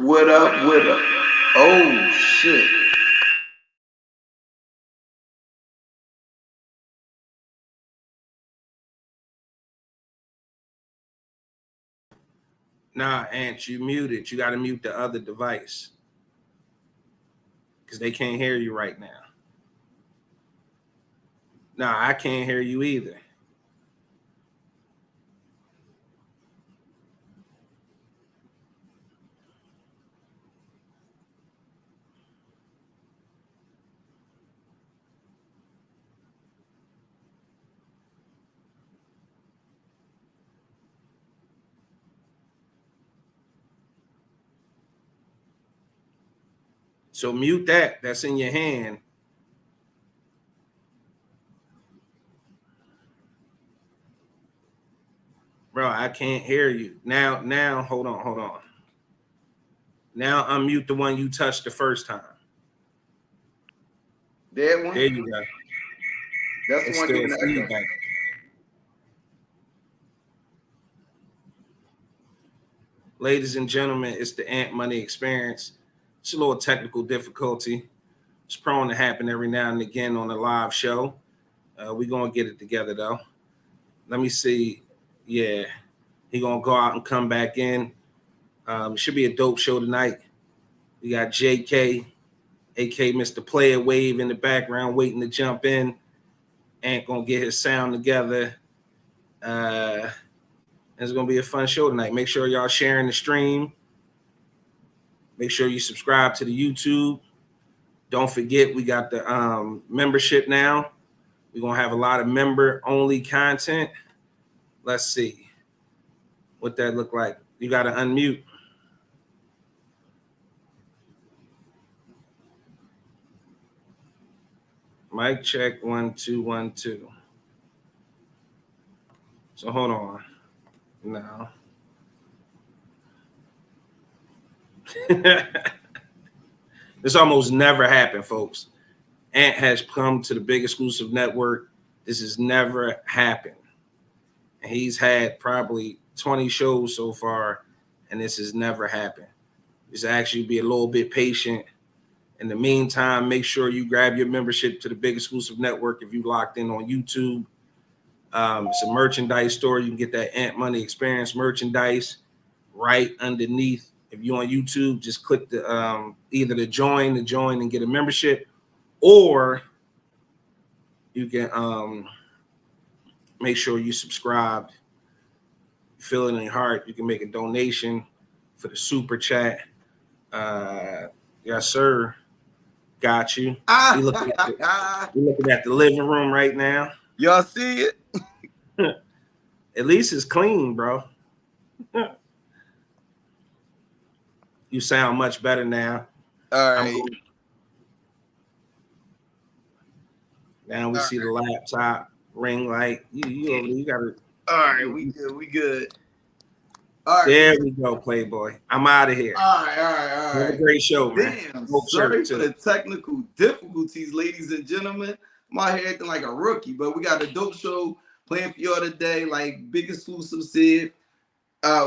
What up? What up? Oh shit! Nah, Ant, you muted. You got to mute the other device because they can't hear you right now. Nah, I can't hear you either. So mute that. That's in your hand. Bro, I can't hear you. Now, hold on. Now unmute the one you touched the first time. That one? There you go. That's the It's one still giving the echo. feedback. Ladies and gentlemen, it's the Ant Money Experience. It's a little technical difficulty. It's prone to happen every now and again on a live show. We're going to get it together, though. Let me see. Yeah, he going to go out and come back in. It should be a dope show tonight. We got JK, a.k.a. Mr. Player Wave in the background waiting to jump in. Ant going to get his sound together. It's going to be a fun show tonight. Make sure y'all sharing the stream. Make sure you subscribe to the YouTube. Don't forget, we got the membership now. We're going to have a lot of member-only content. Let's see what that look like. You got to unmute. Mic check, 1 2 1 2. So hold on. No. This almost never happened, folks. Ant has come to the Big Exclusive Network. This has never happened. And he's had probably 20 shows so far, and this has never happened. Just actually be a little bit patient. In the meantime, make sure you grab your membership to the Big Exclusive Network if you locked in on YouTube. It's a merchandise store. You can get that Ant Money Experience merchandise right underneath. If you're on YouTube, just click the either to join and get a membership, or you can make sure you subscribe. Feel it in your heart. You can make a donation for the super chat. Yes, sir. Got you. We're looking at the living room right now. Y'all see it? At least it's clean, bro. You sound much better now. All right. Now we see the laptop, ring light. You got to. All right, we good. All right. There we go, Playboy. I'm out of here. All right. Have a great show, man. Damn, sorry for the technical difficulties, ladies and gentlemen. My head acting like a rookie, but we got a dope show playing for y'all today. Like Big Exclusive said,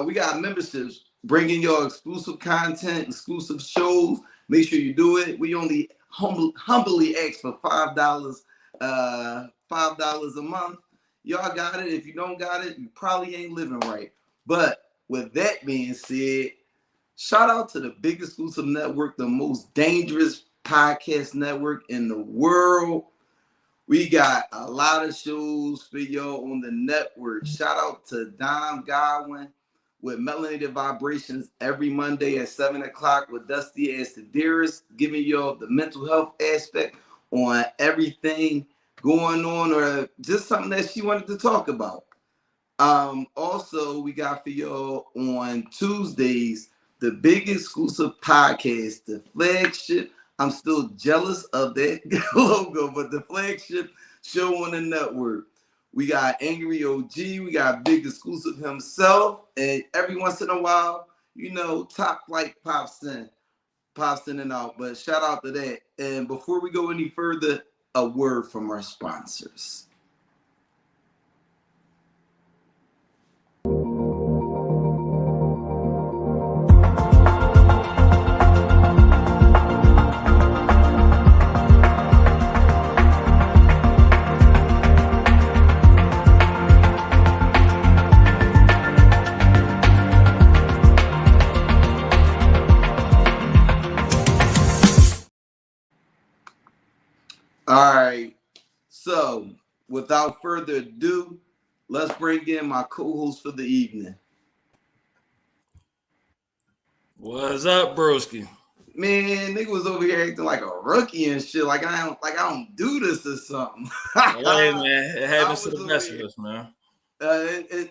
we got memberships bringing y'all exclusive content, exclusive shows. Make sure you do it. We only humbly ask for $5, $5 a month. Y'all got it. If you don't got it, you probably ain't living right. But with that being said, shout out to the Big Exclusive Network, the most dangerous podcast network in the world. We got a lot of shows for y'all on the network. Shout out to Dom Godwin with Melanated Vibrations every Monday at 7 o'clock with Dusty as the Dearest, giving y'all the mental health aspect on everything going on or just something that she wanted to talk about. Also, we got for y'all on Tuesdays, the Big Exclusive Podcast, the flagship. I'm still jealous of that logo, but the flagship show on the network. We got Angry OG, we got Big Exclusive himself, and every once in a while, Top Flight pops in and out. But shout out to that. And before we go any further, a word from our sponsors. All right. So, without further ado, let's bring in my co-host for the evening. What's up, broski? Man, nigga was over here acting like a rookie and shit. Like I don't do this or something. Hey, man, it happens to was the over best of here. us, man.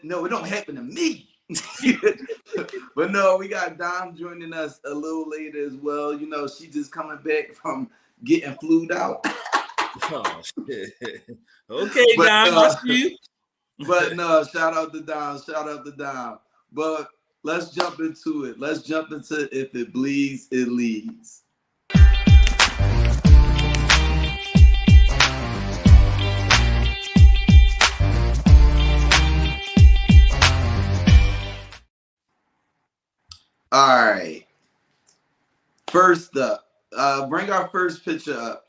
No, it don't happen to me. But no, we got Dom joining us a little later as well. You know, she just coming back from getting flued out. Oh shit. Okay, But, Dom, I see you. But no, shout out to Dom. Shout out to Dom. But let's jump into it. Let's jump into If It Bleeds, It Leads. All right. First up, bring our first picture up.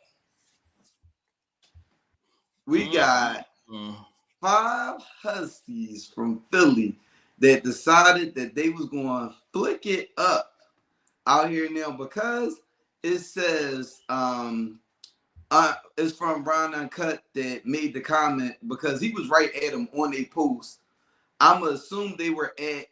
We got 5 Huskies from Philly that decided that they was going to flick it up out here now because it says it's from Ron Uncut that made the comment because he was right at him on a post. I'm gonna assume they were at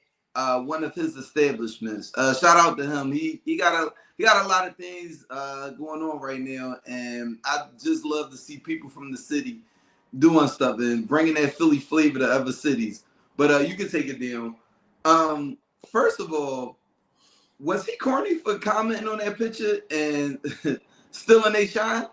one of his establishments. Shout out to him. He got a lot of things going on right now, and I just love to see people from the city doing stuff and bringing that Philly flavor to other cities. But you can take it down. First of all, was he corny for commenting on that picture and stealing their shine?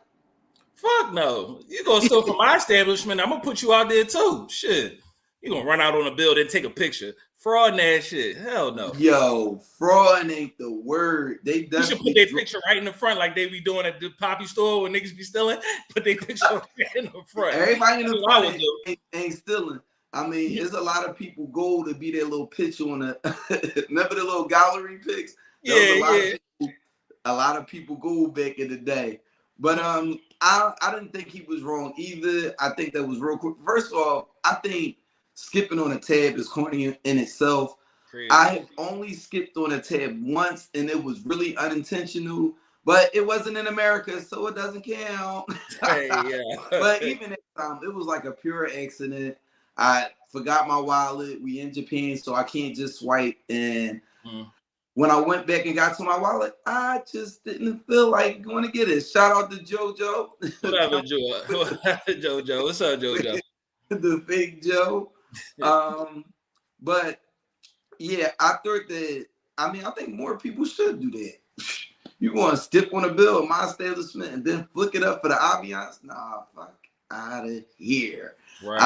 Fuck no. You gonna steal from my establishment, I'm gonna put you out there too. Shit. You gonna run out on a building and take a picture. Fraud and that shit. Hell no. Yo, fraud ain't the word. They You should put their picture right in the front like they be doing at the Poppy store when niggas be stealing. Put their picture right in the front. Everybody in the front ain't stealing. I mean, there's a lot of people go to be their little picture on the remember the little gallery pics? A lot of people go back in the day. But I didn't think he was wrong either. I think that was real quick. First of all, I think skipping on a tab is corny in itself. Crazy. I have only skipped on a tab once, and it was really unintentional. But it wasn't in America, so it doesn't count. Hey, yeah. But even at the time, it was like a pure accident. I forgot my wallet. We in Japan, so I can't just swipe. And when I went back and got to my wallet, I just didn't feel like going to get it. Shout out to JoJo. What up, JoJo? What's up, JoJo? The fake Joe. But yeah, I thought that. I mean, I think more people should do that. You want to skip on a bill of my establishment and then flick it up for the ambiance? Nah, fuck out of here. Right.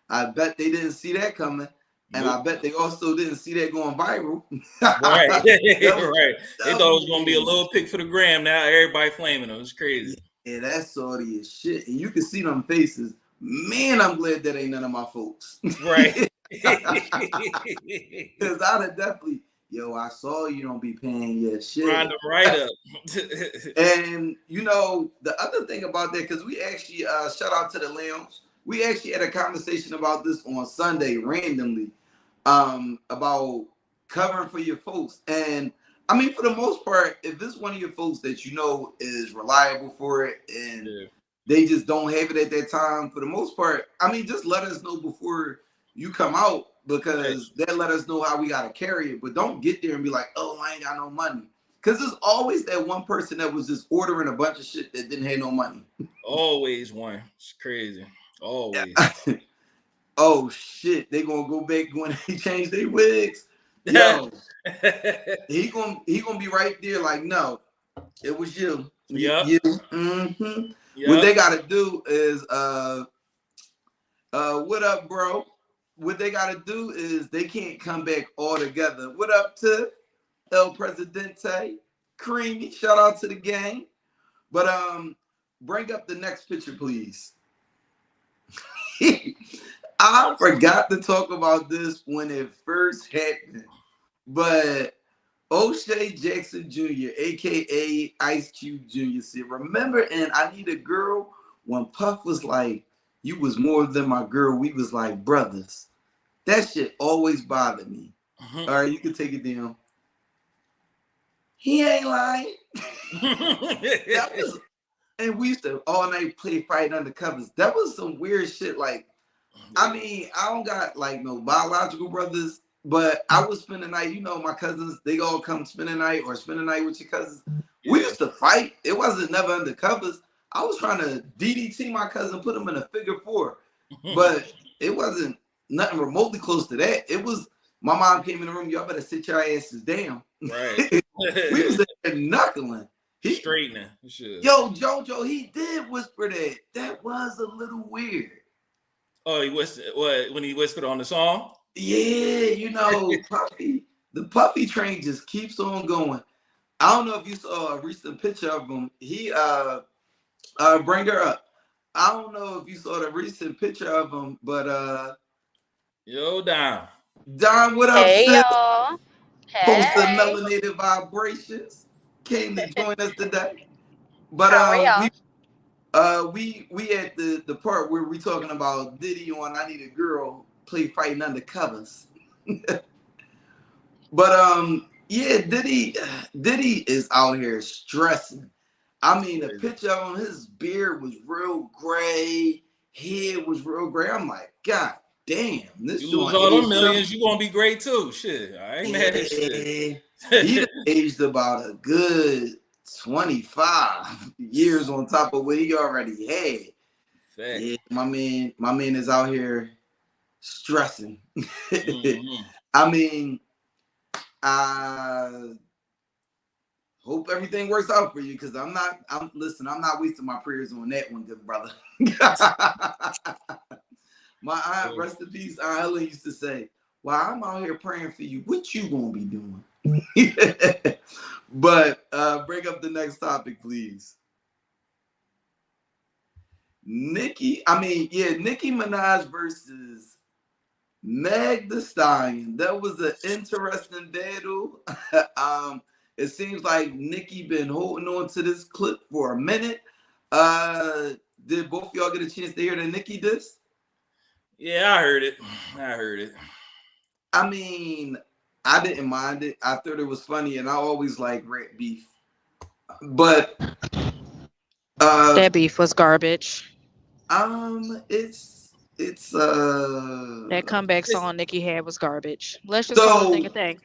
I bet they didn't see that coming. And I bet they also didn't see that going viral. Right. Right. They thought it was going to be a little pic for the gram. Now everybody flaming them. It's crazy. Yeah, that's salty as shit. And you can see them faces. Man, I'm glad that ain't none of my folks. Right. Because I'd have definitely, I saw you don't be paying your shit. Trying to write up. And, you know, the other thing about that, because we actually, shout out to the lounge. We actually had a conversation about this on Sunday randomly about covering for your folks. And I mean, for the most part, if it's one of your folks that you know is reliable for it and they just don't have it at that time, for the most part, I mean, just let us know before you come out because that let us know how we got to carry it. But don't get there and be like, oh, I ain't got no money. Because there's always that one person that was just ordering a bunch of shit that didn't have no money. Always one. It's crazy. Always. Oh shit! They gonna go back when they change their wigs. Yo, he gonna be right there. Like, no, it was you. Yeah. You. Mm-hmm. Yep. What they gotta do is what up, bro? What they gotta do is they can't come back all together. What up to El Presidente? Creamy. Shout out to the gang. But bring up the next picture, please. I forgot to talk about this when it first happened, but O'Shea Jackson Jr., aka Ice Cube Jr., said, remember in I Need a Girl when Puff was like, you was more than my girl, we was like brothers. That shit always bothered me. All right, you can take it down. He ain't lying. And we used to all night play Fight Undercovers. That was some weird shit. Like, I mean, I don't got like no biological brothers, but I would spend the night. You know, my cousins, they all come spend the night or spend the night with your cousins. We used to fight. It wasn't never undercovers. I was trying to DDT my cousin, put him in a figure four, but it wasn't nothing remotely close to that. It was my mom came in the room. Y'all better sit your asses down. Right. We was there knuckling. Straightening. Sure. Yo, JoJo, he did whisper that. That was a little weird. Oh, he whispered what when he whispered on the song? Yeah, you know, Puffy, the Puffy train just keeps on going. I don't know if you saw a recent picture of him. He bring her up. I don't know if you saw the recent picture of him, but Yo, Don. Don, what up, Hey, sis? y'all. Post the Hey. melanated vibrations came to join us today. But How are y'all? we at the part where we talking about Diddy on I Need a Girl play Fighting Undercovers. But yeah, Diddy is out here stressing. I mean, the picture of him, his beard was real gray, head was real gray. I'm like, God damn, this You lose joint all them aged millions, you gonna be great too. Shit. I ain't mad at shit. He done aged about a good 25 years on top of what he already had. Fact. Yeah, my man is out here stressing. Mhm. I mean, I hope everything works out for you because I'm not wasting my prayers on that one, good brother. My aunt, rest in peace, Aunt Helen used to say, "While I'm out here praying for you, what you gonna be doing?" But bring up the next topic, please. Nicki Minaj versus Meg Thee Stallion. That was an interesting battle. It seems like Nicki been holding on to this clip for a minute. Did both y'all get a chance to hear the Nicki diss? Yeah, I heard it. I mean, I didn't mind it. I thought it was funny, and I always like rap beef. But That beef was garbage. it's That comeback It's, song Nicki had was garbage. Let's just call the thing a thing.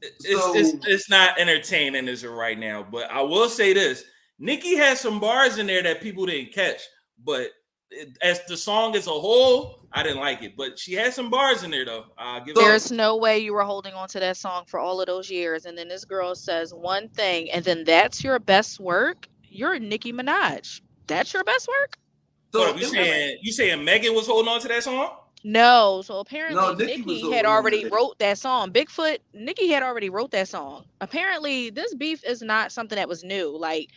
it's not entertaining as of right now, but I will say this: Nicki has some bars in there that people didn't catch, but as the song as a whole, I didn't like it. But she had some bars in there though. There's no way you were holding on to that song for all of those years, and then this girl says one thing, and then that's your best work. You're Nicki Minaj. That's your best work. So you saying Megan was holding on to that song? No, so apparently Nicki had already wrote that song. Bigfoot, Nicki had already wrote that song. Apparently, this beef is not something that was new. Like,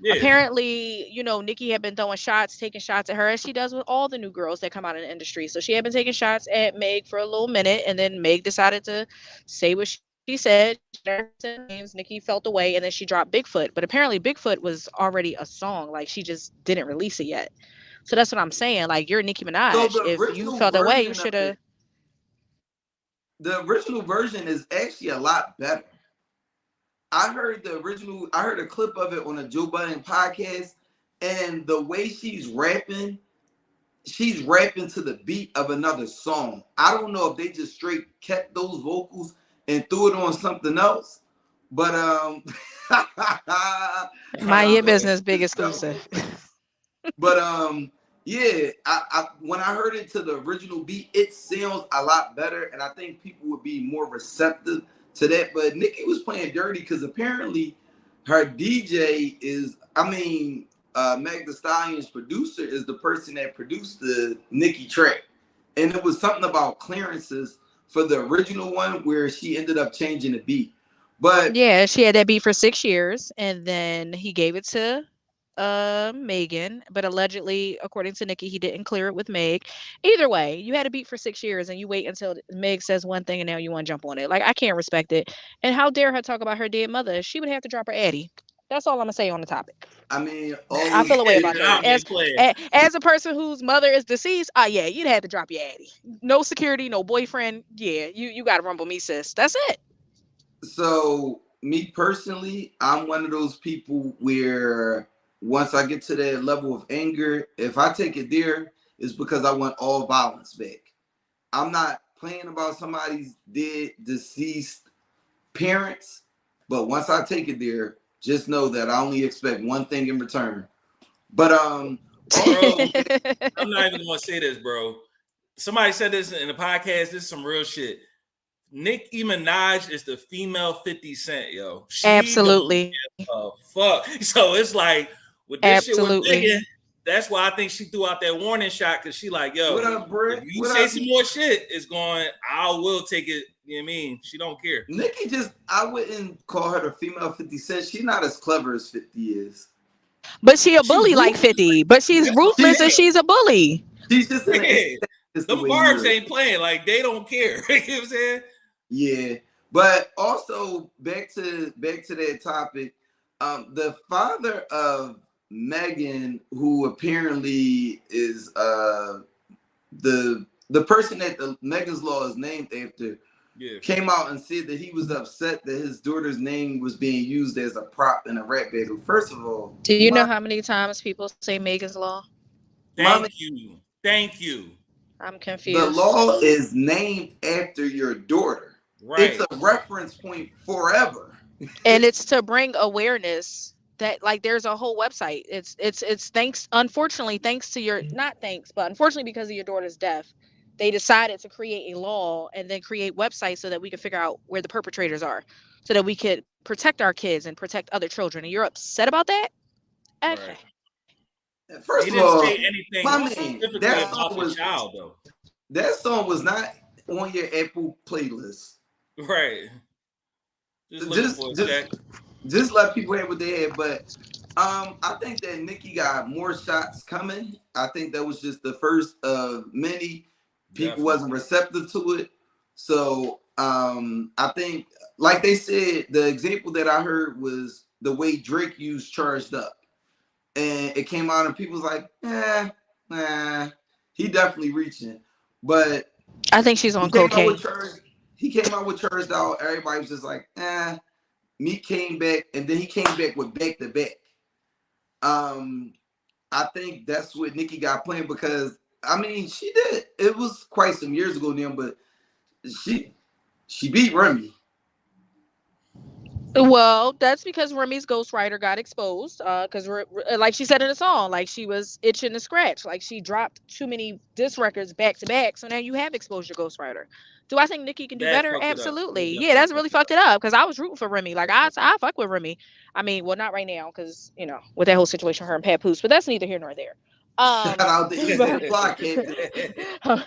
apparently, you know, Nicki had been taking shots at her, as she does with all the new girls that come out in the industry. So she had been taking shots at Meg for a little minute, and then Meg decided to say what she said. Nicki felt away, and then she dropped Bigfoot. But apparently, Bigfoot was already a song. Like, she just didn't release it yet. So that's what I'm saying. Like, you're Nicki Minaj. So if you felt that way, you should have. The original version is actually a lot better. I heard a clip of it on a Joe Budden podcast, and the way she's rapping to the beat of another song. I don't know if they just straight kept those vocals and threw it on something else. But mind your business, big exclusive. But yeah, I when I heard it to the original beat, it sounds a lot better, and I think people would be more receptive to that. But Nicki was playing dirty because apparently her DJ is, Meg Thee Stallion's producer is the person that produced the Nicki track, and it was something about clearances for the original one where she ended up changing the beat. But yeah, she had that beat for 6 years, and then he gave it to Megan, but allegedly, according to Nicki, he didn't clear it with Meg. Either way, you had a beat for 6 years, and you wait until Meg says one thing, and now you want to jump on it. Like, I can't respect it. And how dare her talk about her dead mother? She would have to drop her Addy. That's all I'm gonna say on the topic. I mean, I feel a way about that. As a person whose mother is deceased, yeah, you'd have to drop your Addy. No security, no boyfriend. Yeah, you gotta rumble me, sis. That's it. So me personally, I'm one of those people where once I get to that level of anger, if I take it there, it's because I want all violence back. I'm not playing about somebody's dead, deceased parents, but once I take it there, just know that I only expect one thing in return. But bro, I'm not even gonna say this, bro. Somebody said this in the podcast. This is some real shit. Nicki Minaj is the female 50 Cent, yo. Absolutely. Fuck. So it's like with this shit with Megan, that's why I think she threw out that warning shot, because she like, yo, what up, Britt? If you say some more shit, it's going, I will take it. You know what I mean? She don't care. Nicki I wouldn't call her the female 50 Cent. She's not as clever as 50 is. But she a bully like 50. But she's ruthless and she's a bully. She's just them barbs ain't playing. Like, they don't care. You know what I'm saying? Yeah. But also back to that topic, the father of Megan, who apparently is the person that the Megan's Law is named after, came out and said that he was upset that his daughter's name was being used as a prop in a rap battle. First of all, do you know how many times people say Megan's Law? Thank you. I'm confused. The law is named after your daughter. Right. It's a reference point forever. And it's to bring awareness that, like, there's a whole website. It's thanks, unfortunately, because of your daughter's death, they decided to create a law and then create websites so that we can figure out where the perpetrators are, so that we could protect our kids and protect other children. And you're upset about that? Okay. Right. First he of all, didn't say anything that song was not on your Apple playlist. Right. Just let people have what they had. But I think that Nicki got more shots coming. I think that was just the first of many. People wasn't receptive to it. So I think, like they said, the example that I heard was the way Drake used Charged Up. And it came out and people was like, he definitely reaching. But I think she's on cocaine. He came out with Charged Out. Everybody was just like, Meek came back, and then he came back with Back to Back. I think that's what Nicki got playing, because I mean, she did. It was quite some years ago now, but she beat Remy. Well, that's because Remy's ghostwriter got exposed. Because like she said in the song, like, she was itching to scratch. Like, she dropped too many diss records back to back. So now you have exposed your ghostwriter. Do I think Nicki can do better? Absolutely. Yeah, that's really fucked it up. Because I was rooting for Remy. Like, I fuck with Remy. I mean, well, not right now, because, you know, with that whole situation, her and Papoose. But that's neither here nor there. Shout out to Easy Block.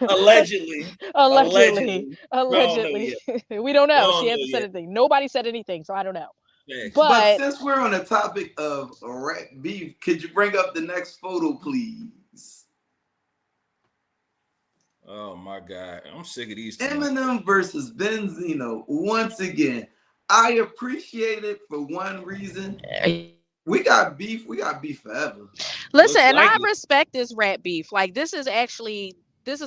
Allegedly. We don't know. She hasn't said anything. Nobody said anything, so I don't know. But since we're on the topic of rap beef, could you bring up the next photo, please? Oh my God, I'm sick of these two. Eminem versus Benzino. Once again, I appreciate it for one reason. We got beef forever. Listen, and I respect this rap beef. Like, this is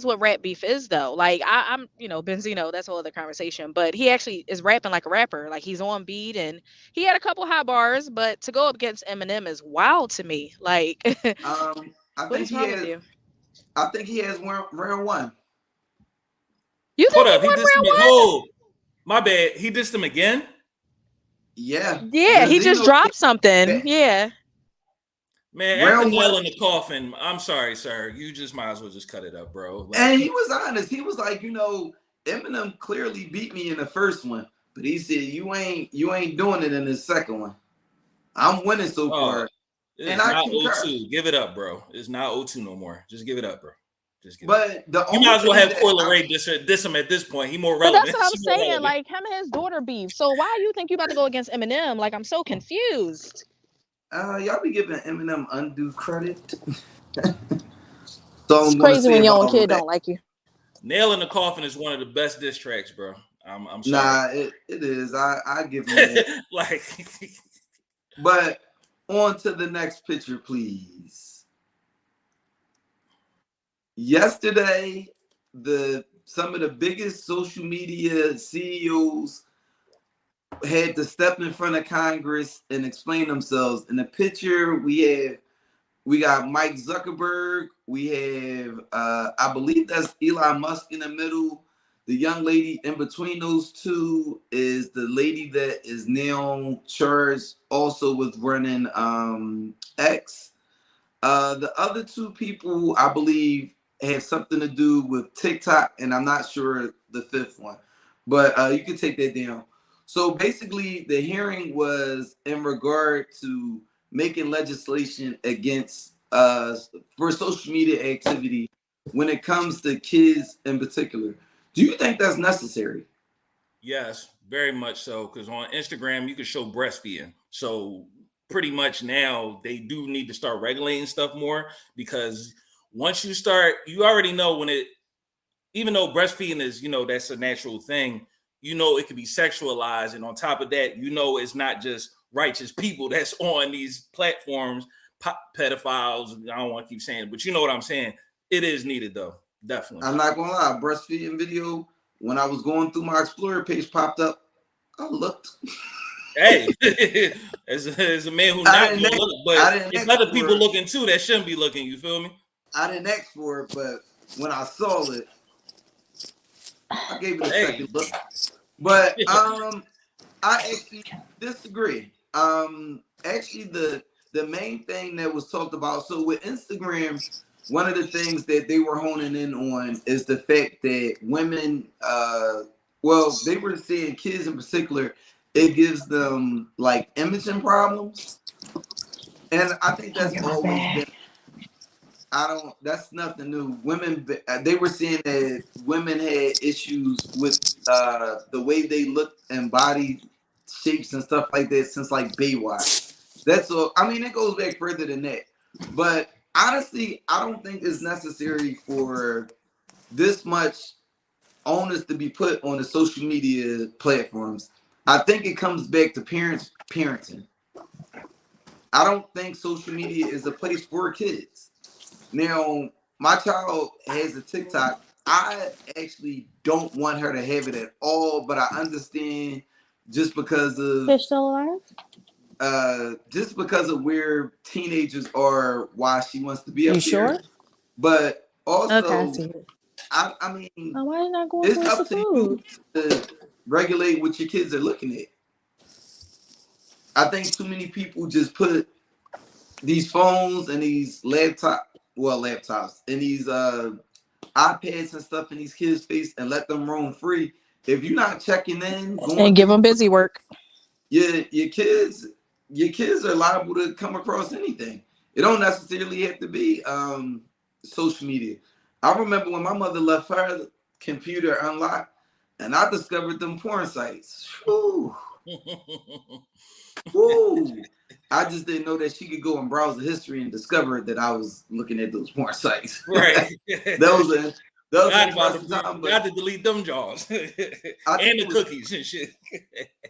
what rap beef is, though. Like, I'm, you know, Benzino, that's a whole other conversation. But he actually is rapping like a rapper. Like, he's on beat, and he had a couple high bars, but to go up against Eminem is wild to me. Like, I think he has round one. You think he dissed him? Oh, my bad. He dissed him again? Yeah. He just dropped something. Yeah. Man, after nail in the coffin, I'm sorry, sir. You just might as well just cut it up, bro. Like, and he was honest. He was like, you know, Eminem clearly beat me in the first one, but he said you ain't doing it in the second one. I'm winning so far. It's not O2. Give it up, bro. It's not O2 no more. Just give it up, bro. Just give it up. You might as well have Coil Ray diss him at this point. He more relevant. But that's what I'm saying. Relevant. Like, him and his daughter beef. So why you think you about to go against Eminem? Like, I'm so confused. Y'all be giving Eminem undue credit. It's crazy when your own kid don't like you. Nail in the Coffin is one of the best diss tracks, bro. I'm sorry. Nah, it is. I give him that. Like, but on to the next picture, please. Yesterday, some of the biggest social media CEOs had to step in front of Congress and explain themselves. In the picture, we got Mike Zuckerberg. We have, I believe that's Elon Musk in the middle. The young lady in between those two is the lady that is now charged also with running X. The other two people, I believe, have something to do with TikTok, and I'm not sure the fifth one, but you can take that down. So basically, the hearing was in regard to making legislation against for social media activity when it comes to kids in particular. Do you think that's necessary? Yes, very much so. Because on Instagram, you can show breastfeeding. So pretty much now they do need to start regulating stuff more, because once you start, you already know when it, even though breastfeeding is, that's a natural thing, it can be sexualized. And on top of that, it's not just righteous people that's on these platforms, pedophiles. I don't want to keep saying it, but you know what I'm saying. It is needed though. Definitely. I'm not gonna lie, breastfeeding video, when I was going through my Explorer page popped up, I looked. Hey, as a man who not gonna look, but if other people looking too, that shouldn't be looking. You feel me? I didn't ask for it, but when I saw it, I gave it a second look. But I actually disagree. Actually, the main thing that was talked about. So with Instagram, one of the things that they were honing in on is the fact that women, well, they were saying kids in particular, it gives them like imaging problems, and I think that's always been. That's nothing new. Women, they were saying that women had issues with the way they look and body shapes and stuff like that since like Baywatch. That's all. I mean, it goes back further than that. But honestly, I don't think it's necessary for this much onus to be put on the social media platforms. I think it comes back to parents parenting. I don't think social media is a place for kids. Now, my child has a TikTok. I actually don't want her to have it at all, but I understand just because of they're still alive. Just because of where teenagers are, why she wants to be up you here. Sure? But also, okay, I mean, why are you not going it's up to food? you to regulate what your kids are looking at. I think too many people just put these phones and these laptops and these iPads and stuff in these kids' face and let them roam free. If you're not checking in and give them busy work, your kids are liable to come across anything. It don't necessarily have to be social media. I remember when my mother left her computer unlocked and I discovered them porn sites. Whew. Woo! I just didn't know that she could go and browse the history and discover that I was looking at those porn sites. Right. That was time, but I had to delete them jaws and the cookies and shit.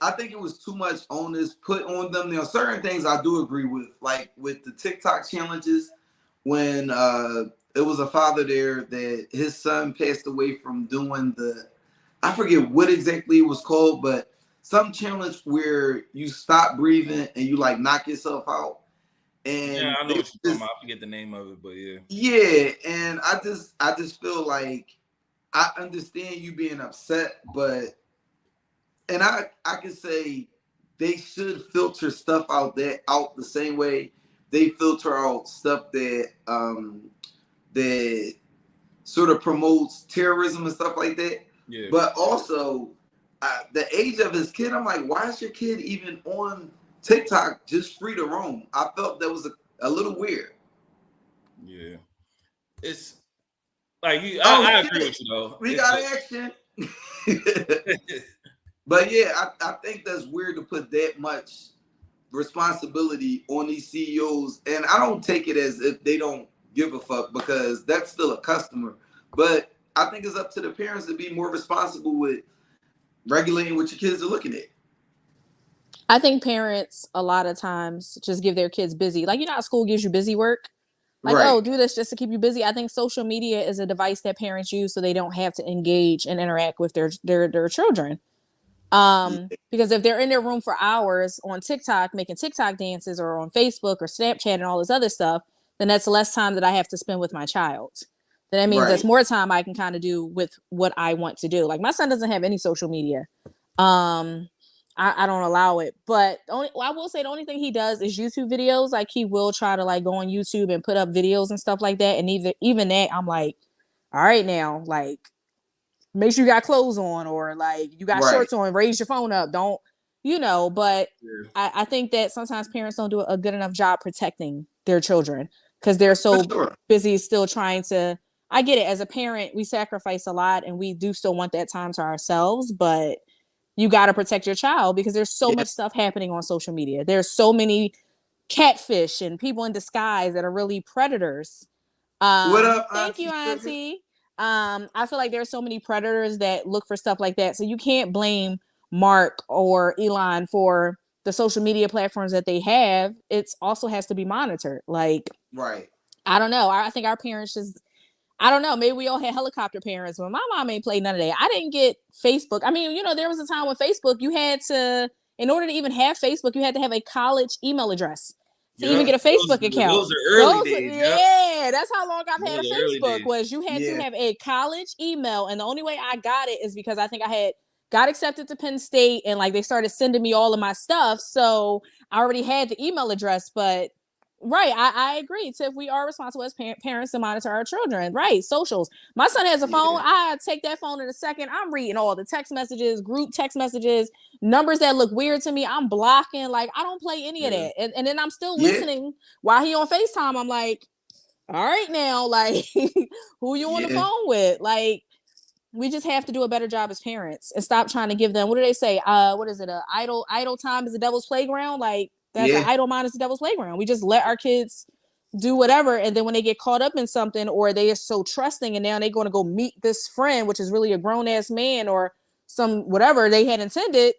I think it was too much onus put on them. There are certain things I do agree with, like with the TikTok challenges. When it was a father there that his son passed away from doing I forget what exactly it was called, but some challenge where you stop breathing and you like knock yourself out. And yeah, I know what you're talking about. I forget the name of it, but yeah. Yeah, and I just feel like I understand you being upset, but and I can say they should filter stuff out the same way they filter out stuff that that sort of promotes terrorism and stuff like that. Yeah. But also the age of his kid, I'm like, why is your kid even on TikTok just free to roam? I felt that was a little weird. Yeah. It's like I agree with you though. We got action. But yeah, I think that's weird to put that much responsibility on these CEOs. And I don't take it as if they don't give a fuck, because that's still a customer. But I think it's up to the parents to be more responsible with regulating what your kids are looking at. I think parents a lot of times just give their kids busy. Like, how school gives you busy work? Like, right. Oh, do this just to keep you busy. I think social media is a device that parents use so they don't have to engage and interact with their children. Because if they're in their room for hours on TikTok making TikTok dances or on Facebook or Snapchat and all this other stuff, then that's less time that I have to spend with my child. Then that means that's more time I can kind of do with what I want to do. Like my son doesn't have any social media. I don't allow it, but I will say the only thing he does is YouTube videos. Like he will try to like go on YouTube and put up videos and stuff like that. And even that, I'm like, all right, now, like, make sure you got clothes on or like you got shorts on, raise your phone up. Don't, but I think that sometimes parents don't do a good enough job protecting their children because they're so busy still trying to, I get it. As a parent, we sacrifice a lot and we do still want that time to ourselves, but you got to protect your child because there's so much stuff happening on social media. There's so many catfish and people in disguise that are really predators. What up, thank you, Auntie. I feel like there's so many predators that look for stuff like that. So you can't blame Mark or Elon for the social media platforms that they have. It also has to be monitored. Like, I don't know. I think our parents just, I don't know. Maybe we all had helicopter parents, but my mom ain't played none of that. I didn't get Facebook. I mean, there was a time when Facebook, you had to, in order to even have Facebook, you had to have a college email address to even get a Facebook account. Those are early days. Yeah, that's how long I've had a Facebook. Was you had to have a college email, and the only way I got it is because I think I had got accepted to Penn State, and like they started sending me all of my stuff, so I already had the email address, but. Right, I agree. Tiff, we are responsible as parents to monitor our children. Right, socials. My son has a phone. I take that phone in a second. I'm reading all the text messages, group text messages, numbers that look weird to me. I'm blocking. Like, I don't play any of that. And then I'm still listening while he on FaceTime. I'm like, all right now, like, who you on the phone with? Like, we just have to do a better job as parents and stop trying to give them, what do they say? What is it? Idle time is the devil's playground. Like, that's an idle mind is the devil's playground. We just let our kids do whatever. And then when they get caught up in something or they are so trusting and now they're going to go meet this friend, which is really a grown ass man or some whatever they had intended.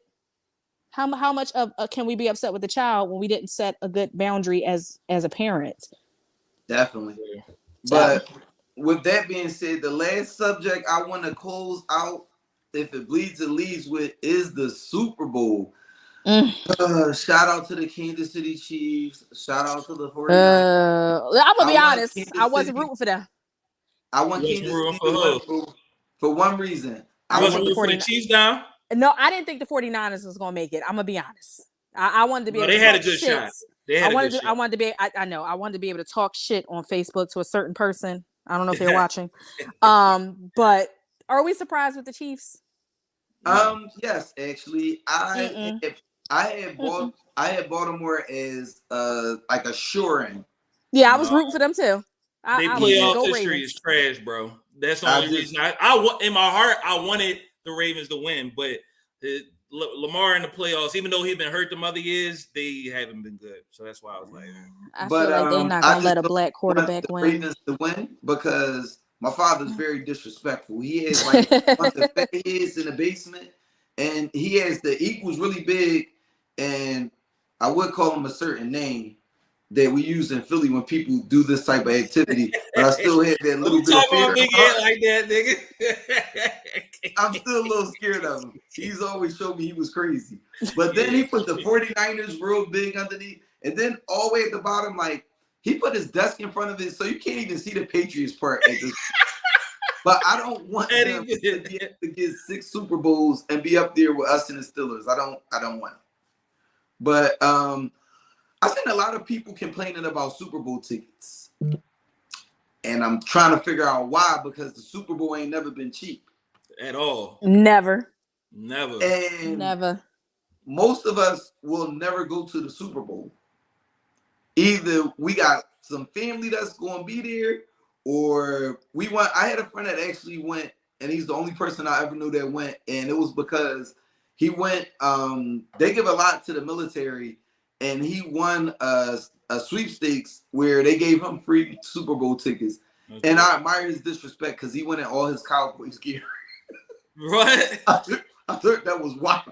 How much of can we be upset with the child when we didn't set a good boundary as a parent? Definitely. But with that being said, the last subject I want to close out, if it bleeds, it leads with, is the Super Bowl. Shout out to the Kansas City Chiefs. Shout out to the 49ers. I'm gonna be honest. I wasn't rooting for them. I want Kansas City to win for one reason. I wasn't rooting for the Chiefs down. No, I didn't think the 49ers was gonna make it. I'm gonna be honest. I wanted to be. They had a good shot. I wanted to be. I know. I wanted to be able to talk shit on Facebook to a certain person. I don't know if they're watching. But are we surprised with the Chiefs? Yes, actually, I had Baltimore as like a sure-in. Yeah, I was rooting for them too. They playoff history is trash, bro. That's the only reason I in my heart I wanted the Ravens to win, but Lamar in the playoffs, even though he's been hurt the other years, they haven't been good. So that's why I was like, I feel like they're not gonna let a black quarterback win. Ravens to win because my father's very disrespectful. He has like a bunch of feds in the basement, and he has the equals really big. And I would call him a certain name that we use in Philly when people do this type of activity, but I still had that little bit of fear. Big head like that, nigga. I'm still a little scared of him. He's always showed me he was crazy. But then he put the 49ers real big underneath, and then all the way at the bottom, like, he put his desk in front of it, so you can't even see the Patriots part at this. But I don't want them to get 6 Super Bowls and be up there with us and the Steelers. I don't want it. But I've seen a lot of people complaining about Super Bowl tickets. And I'm trying to figure out why, because the Super Bowl ain't never been cheap. At all. Never. And never. Most of us will never go to the Super Bowl. Either we got some family that's going to be there, or I had a friend that actually went, and he's the only person I ever knew that went, and it was because he went, they give a lot to the military, and he won a sweepstakes where they gave him free Super Bowl tickets. Okay. And I admire his disrespect because he went in all his Cowboys gear. What? I thought that was wild.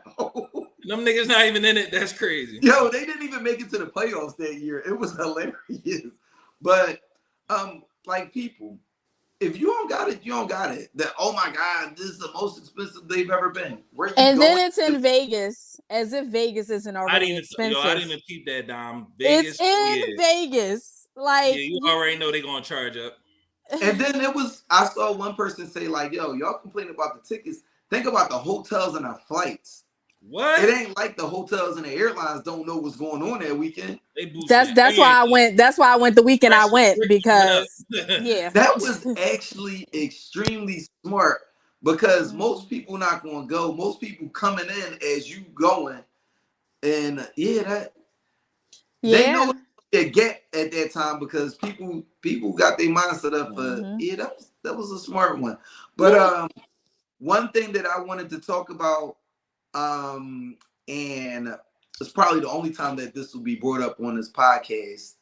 Them niggas not even in it. That's crazy. Yo, they didn't even make it to the playoffs that year. It was hilarious. But like people, if you don't got it, you don't got it. That, oh my God, this is the most expensive they've ever been. Where you and going? then it's in Vegas, as if Vegas isn't already expensive. I didn't even keep that down. Vegas, it's in Vegas. Like, yeah, you already know they're gonna charge up. And then I saw one person say, like, yo, y'all complain about the tickets. Think about the hotels and the flights. What? It ain't like the hotels and the airlines don't know what's going on that weekend. That's why I went. That's why I went the weekend I went, because yeah, that was actually extremely smart, because most people not going to go. Most people coming in as you going, and they know they get at that time, because people got their mindset up for that was a smart one. But one thing that I wanted to talk about, and it's probably the only time that this will be brought up on this podcast,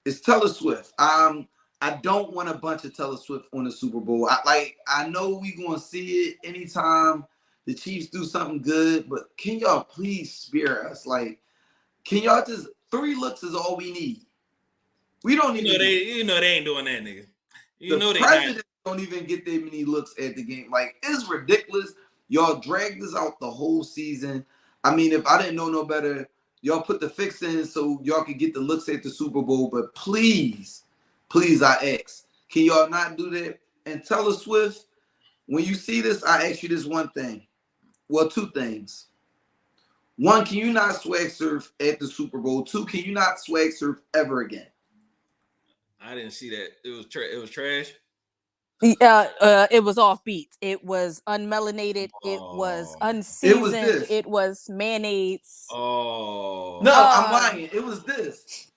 is Taylor Swift. I don't want a bunch of Taylor Swift on the Super Bowl. I know we gonna see it anytime the Chiefs do something good, but can y'all please spare us? Like, can y'all just 3 looks is all we need? We don't need. They ain't doing that, nigga. The president don't even get that many looks at the game. Like, it's ridiculous. Y'all dragged this out the whole season. I mean, if I didn't know no better, y'all put the fix in so y'all could get the looks at the Super Bowl. But please, I ask, can y'all not do that? And Taylor Swift, when you see this, I ask you this one thing. Well, 2 things. 1, can you not swag surf at the Super Bowl? 2, can you not swag surf ever again? I didn't see that. It was trash. It was offbeat. It was unmelanated. It was unseasoned. It was mayonnaise. Oh no, I'm lying. It was this.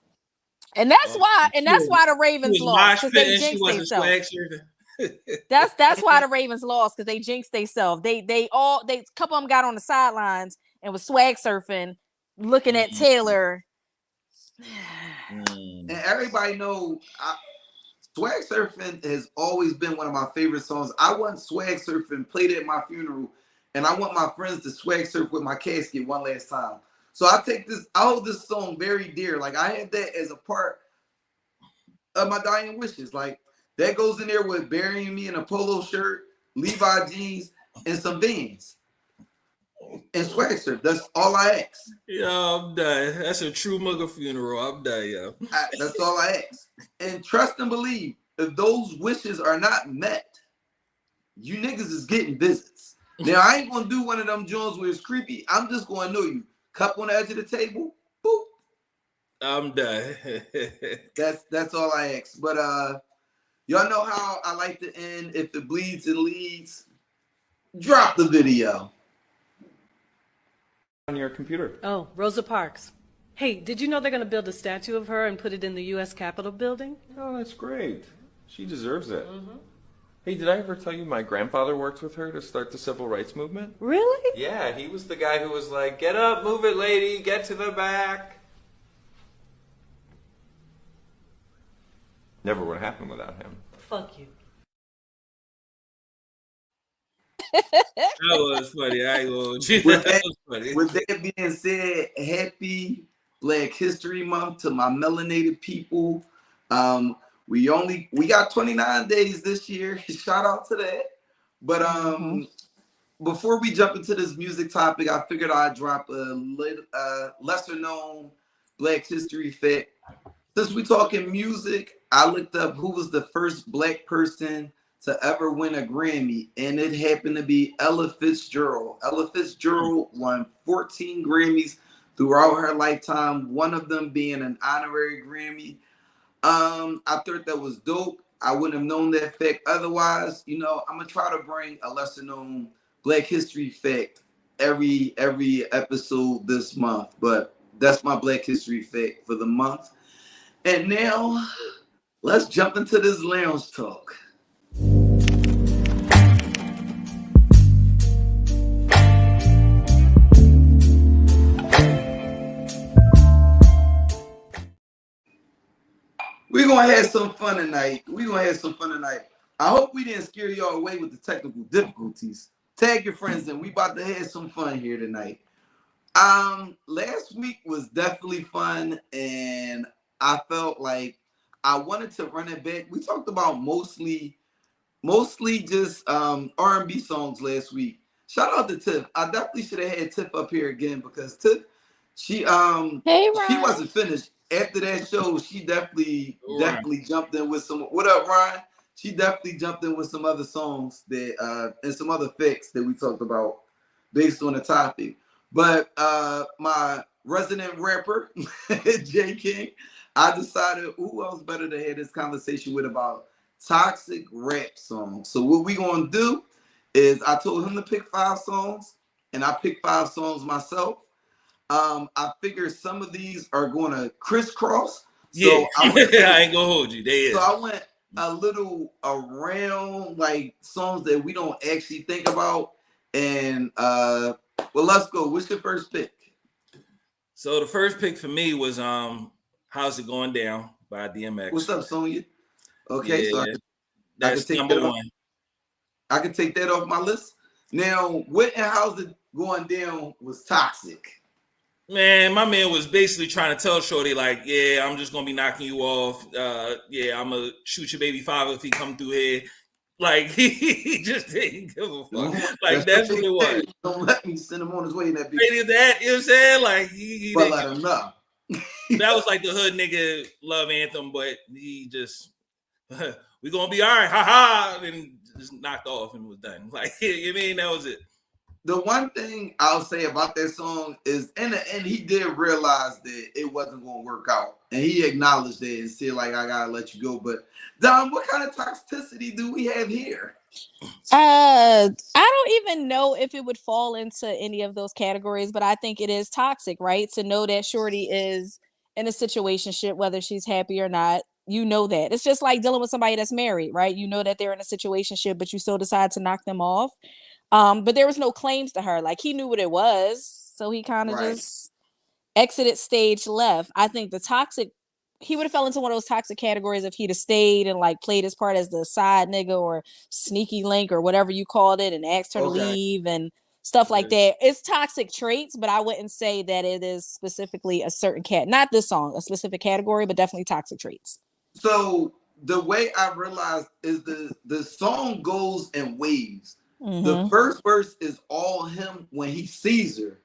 And that's why. And that's why the Ravens lost, because they jinxed themselves. That's why the Ravens lost, because they jinxed themselves. They couple of them got on the sidelines and was swag surfing, looking at Taylor. And everybody know swag surfing has always been one of my favorite songs. I want swag surfing played at my funeral, and I want my friends to swag surf with my casket one last time. So I hold this song very dear. Like, I had that as a part of my dying wishes. Like, that goes in there with burying me in a polo shirt, Levi jeans, and some Vans. And swag surf. That's all I ask. Yo, I'm done. That's a true mugger funeral. I'm done, yo. That's all I ask. And trust and believe, if those wishes are not met, you niggas is getting visits. Now, I ain't gonna do one of them joints where it's creepy. I'm just gonna know you. Cup on the edge of the table. Boop. I'm done. That's all I ask. But y'all know how I like to end. If it bleeds and leads, drop the video. On your computer. Oh, Rosa Parks. Hey, did you know they're going to build a statue of her and put it in the U.S. Capitol building? Oh, that's great. She deserves it. Mm-hmm. Hey, did I ever tell you my grandfather worked with her to start the civil rights movement? Really? Yeah, he was the guy who was like, get up, move it, lady, get to the back. Never would happen without him. Fuck you. That was funny. I ain't gonna. That was funny. With that being said, happy Black History Month to my melanated people. We got 29 days this year. Shout out to that. But before we jump into this music topic, I figured I'd drop a lesser known Black History fact. Since we're talking music, I looked up who was the first Black person to ever win a Grammy, and it happened to be Ella Fitzgerald. Ella Fitzgerald won 14 Grammys throughout her lifetime, one of them being an honorary Grammy. I thought that was dope. I wouldn't have known that fact otherwise. I'm gonna try to bring a lesser known Black History fact every episode this month, but that's my Black History fact for the month. And now let's jump into this lounge talk. We're going to have some fun tonight. I hope we didn't scare y'all away with the technical difficulties. Tag your friends in. We about to have some fun here tonight. Last week was definitely fun, and I felt like I wanted to run it back. We talked about mostly mostly just R&B songs last week. Shout out to Tiff. I definitely should have had Tiff up here again because Tiff, she wasn't finished. After that show, she definitely jumped in with some. What up, Ryan? She definitely jumped in with some other songs that and some other facts that we talked about based on the topic. But my resident rapper, J King, I decided who else better to have this conversation with about toxic rap songs. So what we gonna do is I told him to pick 5 songs, and I picked 5 songs myself. I figured some of these are gonna crisscross. So I ain't gonna hold you. So I went a little around like songs that we don't actually think about. And well, let's go. What's your first pick? So the first pick for me was How's It Going Down by DMX. What's up, Sonya? Okay, so that's number 1. I can take that off my list. Now, what and How's It Going Down was toxic. Man, my man was basically trying to tell Shorty, like, yeah, I'm just gonna be knocking you off. Yeah, I'm gonna shoot your baby father if he come through here. Like he just didn't give a fuck. Like that's what it was. Don't let me send him on his way in that big. You know what I'm saying? Like he but let him know. That was like the hood nigga love anthem, but he just we gonna be all right, ha, and just knocked off and was done. Like you mean that was it. The one thing I'll say about that song is, in the end, he did realize that it wasn't going to work out, and he acknowledged it and said, "Like I gotta let you go." But Dom, what kind of toxicity do we have here? I don't even know if it would fall into any of those categories, but I think it is toxic, right? To know that Shorty is in a situationship, whether she's happy or not. You know that. It's just like dealing with somebody that's married, right? You know that they're in a situationship, but you still decide to knock them off. But there was no claims to her. Like he knew what it was, so he kind of just exited stage left. I think he would have fell into one of those toxic categories if he'd have stayed and like played his part as the side nigga or sneaky link or whatever you called it and asked her to leave and stuff like that. It's toxic traits, but I wouldn't say that it is specifically a certain not this song, a specific category, but definitely toxic traits. So the way I realized is the song goes in waves. Mm-hmm. The first verse is all him when he sees her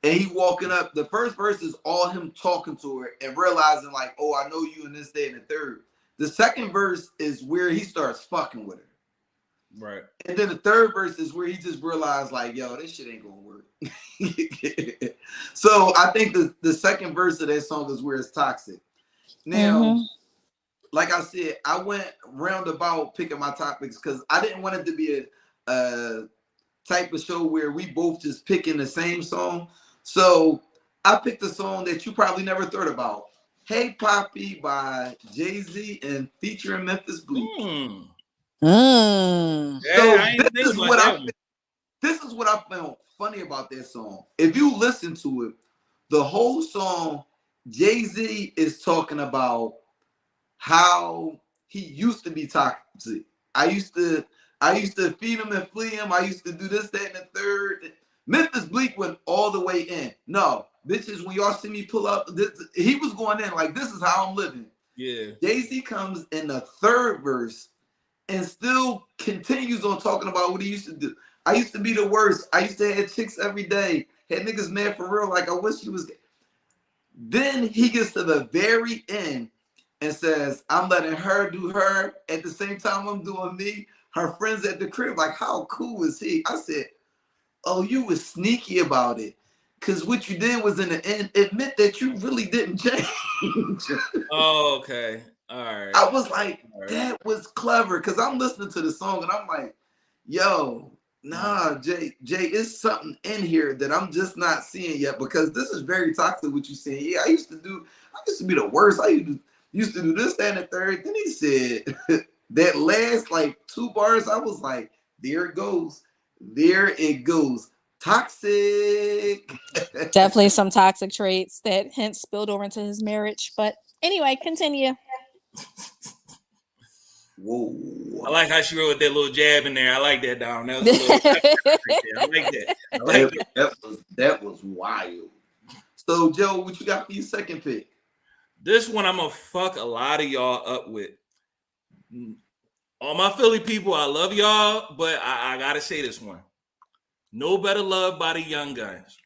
and he walking up. The first verse is all him talking to her and realizing like, oh, I know you in this, day, and the third. The second verse is where he starts fucking with her. Right. And then the third verse is where he just realized like, yo, this shit ain't gonna work. So I think the second verse of that song is where it's toxic. Now, like I said, I went roundabout picking my topics because I didn't want it to be a type of show where we both just picking the same song. So I picked a song that you probably never thought about. Hey Poppy by Jay-Z and featuring Memphis Bleek. So this is what I found funny about that song. If you listen to it, the whole song, Jay-Z is talking about how he used to be toxic. I used to feed him and flee him. I used to do this, that, and the third. Memphis Bleek went all the way in. No, bitches, when y'all see me pull up, he was going in like, this is how I'm living. Yeah. Jay-Z comes in the third verse and still continues on talking about what he used to do. I used to be the worst. I used to have chicks every day. Had niggas mad for real. Like, I wish he was. Then he gets to the very end and says, I'm letting her do her at the same time I'm doing me. Her friends at the crib, like, how cool is he? I said, oh, you was sneaky about it. Because what you did was in the end, admit that you really didn't change. Oh, okay. All right. I was like, that was clever. Because I'm listening to the song and I'm like, yo, nah, Jay, it's something in here that I'm just not seeing yet. Because this is very toxic what you saying. Yeah, I used to be the worst. I used to do this, that, and the third. Then he said that last like 2 bars, I was like, there it goes. There it goes. Toxic. Definitely some toxic traits that hence spilled over into his marriage. But anyway, continue. Whoa. I like how she wrote that little jab in there. I like that, Dom. That was a little I like that. That was wild. So, Joe, what you got for your second pick? This one I'm gonna fuck a lot of y'all up with. All my Philly people, I love y'all, but I gotta say this one. No Better Love by the Young Guns.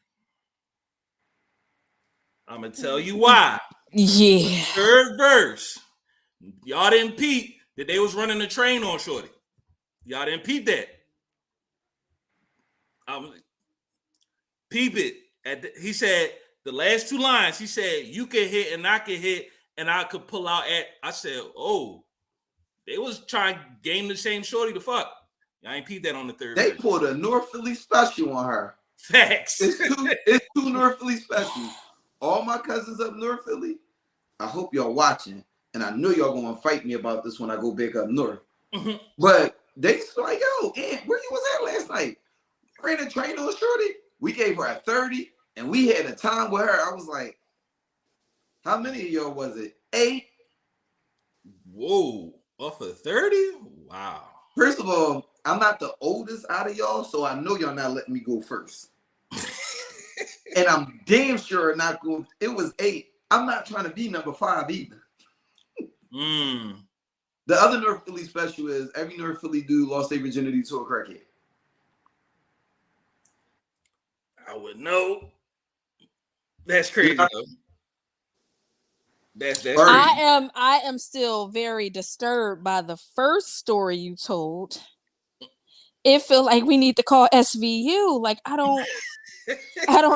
I'm gonna tell you why. Yeah. Third verse. Y'all didn't peep that they was running the train on Shorty. Y'all didn't peep that. Peep it. He said the last two lines. He said, "You can hit and I can hit and I could pull out at." I said, "Oh, they was trying to game the same Shorty to fuck." Y'all ain't peep that on the third. They pulled a North Philly special on her. Facts. It's two North Philly specials. All my cousins up North Philly, I hope y'all watching, and I know y'all gonna fight me about this when I go back up north. Mm-hmm. But they was like, "Yo, Aunt, where you was at last night? Ran a train on Shorty." We gave her a 30, and we had a time with her. I was like, "How many of y'all was it? 8?" Whoa, off of 30? Wow. First of all, I'm not the oldest out of y'all, so I know y'all not letting me go first. And I'm damn sure not going. It was 8. I'm not trying to be number 5 either. The other North Philly special is every North Philly dude lost their virginity to a crackhead. I would know. That's crazy though. That's crazy. I am still very disturbed by the first story you told. It feel like we need to call SVU. Like I don't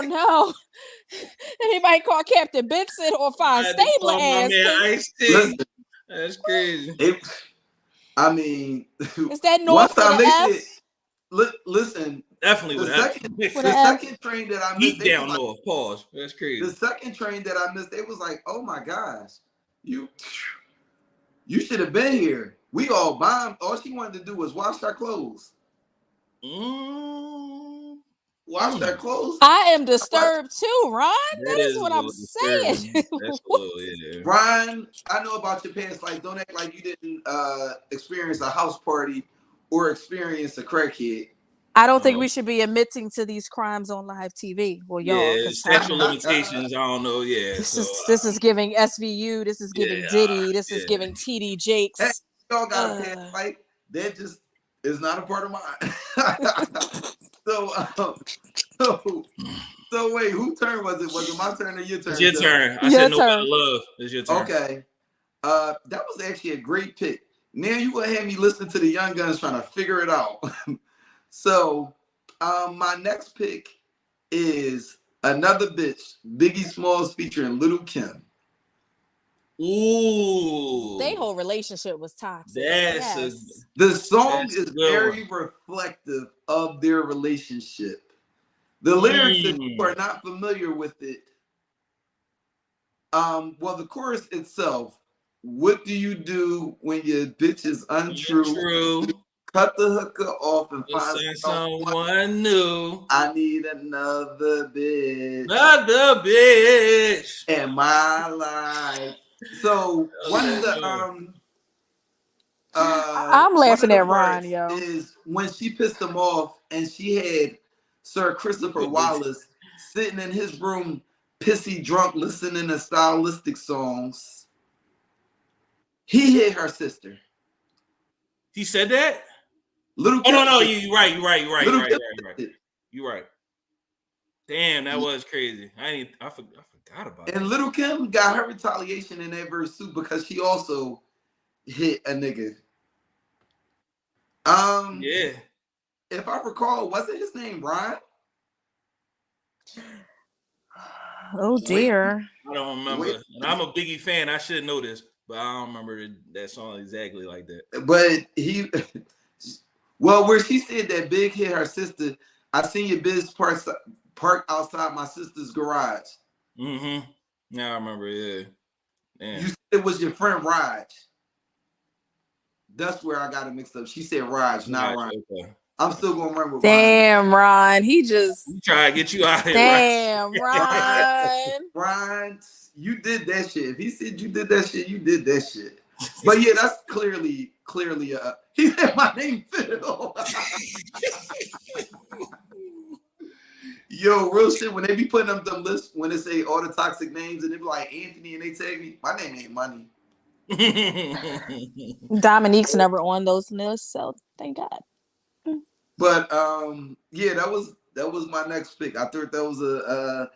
know. Anybody call Captain Benson or find Stabler ass? That's crazy. I mean, is that North for the F? Listen, definitely the second train that I missed down north. Pause. That's crazy. The second train that I missed, they was like, "Oh my gosh, you should have been here." We all bombed. All she wanted to do was wash her clothes. Wash their clothes. I am disturbed too, Ron. That is what I'm saying. Ron, I know about your past life. Don't act like you didn't experience a house party or experience a crackhead. I don't think we should be admitting to these crimes on live TV. Well, y'all, statute limitations. I don't know. Yeah, this is giving SVU. This is giving Diddy. This is giving TD Jakes. Hey, y'all got a past life. That just is not a part of mine. So wait, whose turn was it? Was it my turn or your turn? It's your turn. I said no better love. It's your turn. Okay. That was actually a great pick. Now you gonna have me listen to the Young Guns trying to figure it out. So my next pick is another bitch, Biggie Smalls featuring Little Kim. Ooh, their whole relationship was toxic. The song is very reflective of their relationship. The lyrics, if you are not familiar with it, well, the chorus itself, "What do you do when your bitch is untrue? Cut the hooker off and find someone new. I need another bitch. Another bitch in my life." So one of the I'm laughing at Ron, yo. Is when she pissed him off and she had Sir Christopher Wallace sitting in his room, pissy drunk, listening to stylistic songs. He hit her sister. He said that? Little no, you're right. You're right. Damn, that was crazy. I forgot about it. And Little Kim got her retaliation in that verse too because she also hit a nigga. Yeah. If I recall, wasn't his name Ron? Oh dear. I don't remember. And I'm a Biggie fan. I should know this, but I don't remember that song exactly like that. But where she said that Big hit her sister, I seen your biz park outside my sister's garage. Mm-hmm. Now I remember, yeah. Damn. You said it was your friend Raj. That's where I got it mixed up. She said Raj, not Ron. Okay. I'm still gonna remember. Damn, Ron. He just try to get you out of here. Damn, Ron. Ron, you did that shit. If he said you did that shit, you did that shit. But yeah, that's clearly he said my name Phil. Yo, real shit. When they be putting up them lists, when they say all the toxic names and they be like Anthony and they tag me, my name ain't Money. Dominique's never on those lists, so thank God. But yeah, that was my next pick. I thought that was a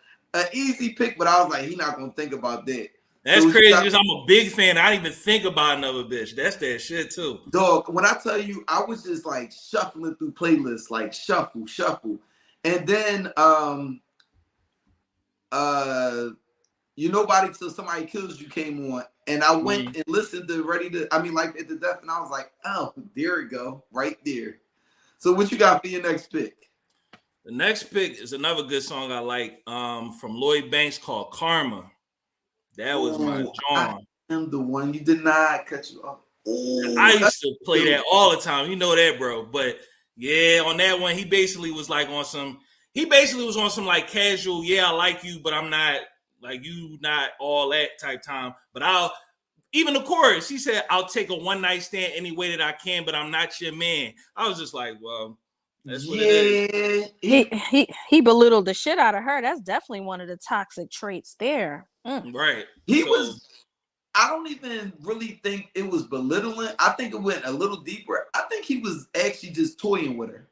easy pick, but I was like, he's not gonna think about that. That's crazy because I'm a big fan. I didn't even think about another bitch. That's that shit too. Dog, when I tell you, I was just like shuffling through playlists, like shuffle. And then Nobody Till Somebody Kills You came on. And I went and listened to Life at the Death, and I was like, oh, there we go, right there. So what you got for your next pick? The next pick is another good song I like from Lloyd Banks called Karma. That was my John. I am the one. You did not cut you off. Ooh, I used to play that all the time. You know that, bro. But yeah, on that one, he basically was like on some like casual, yeah, I like you, but I'm not like you, not all that type time. But even the chorus, he said, I'll take a one night stand any way that I can, but I'm not your man. I was just like, well, that's what it is. He belittled the shit out of her. That's definitely one of the toxic traits there. Right. I don't even really think it was belittling. I think it went a little deeper. I think he was actually just toying with her.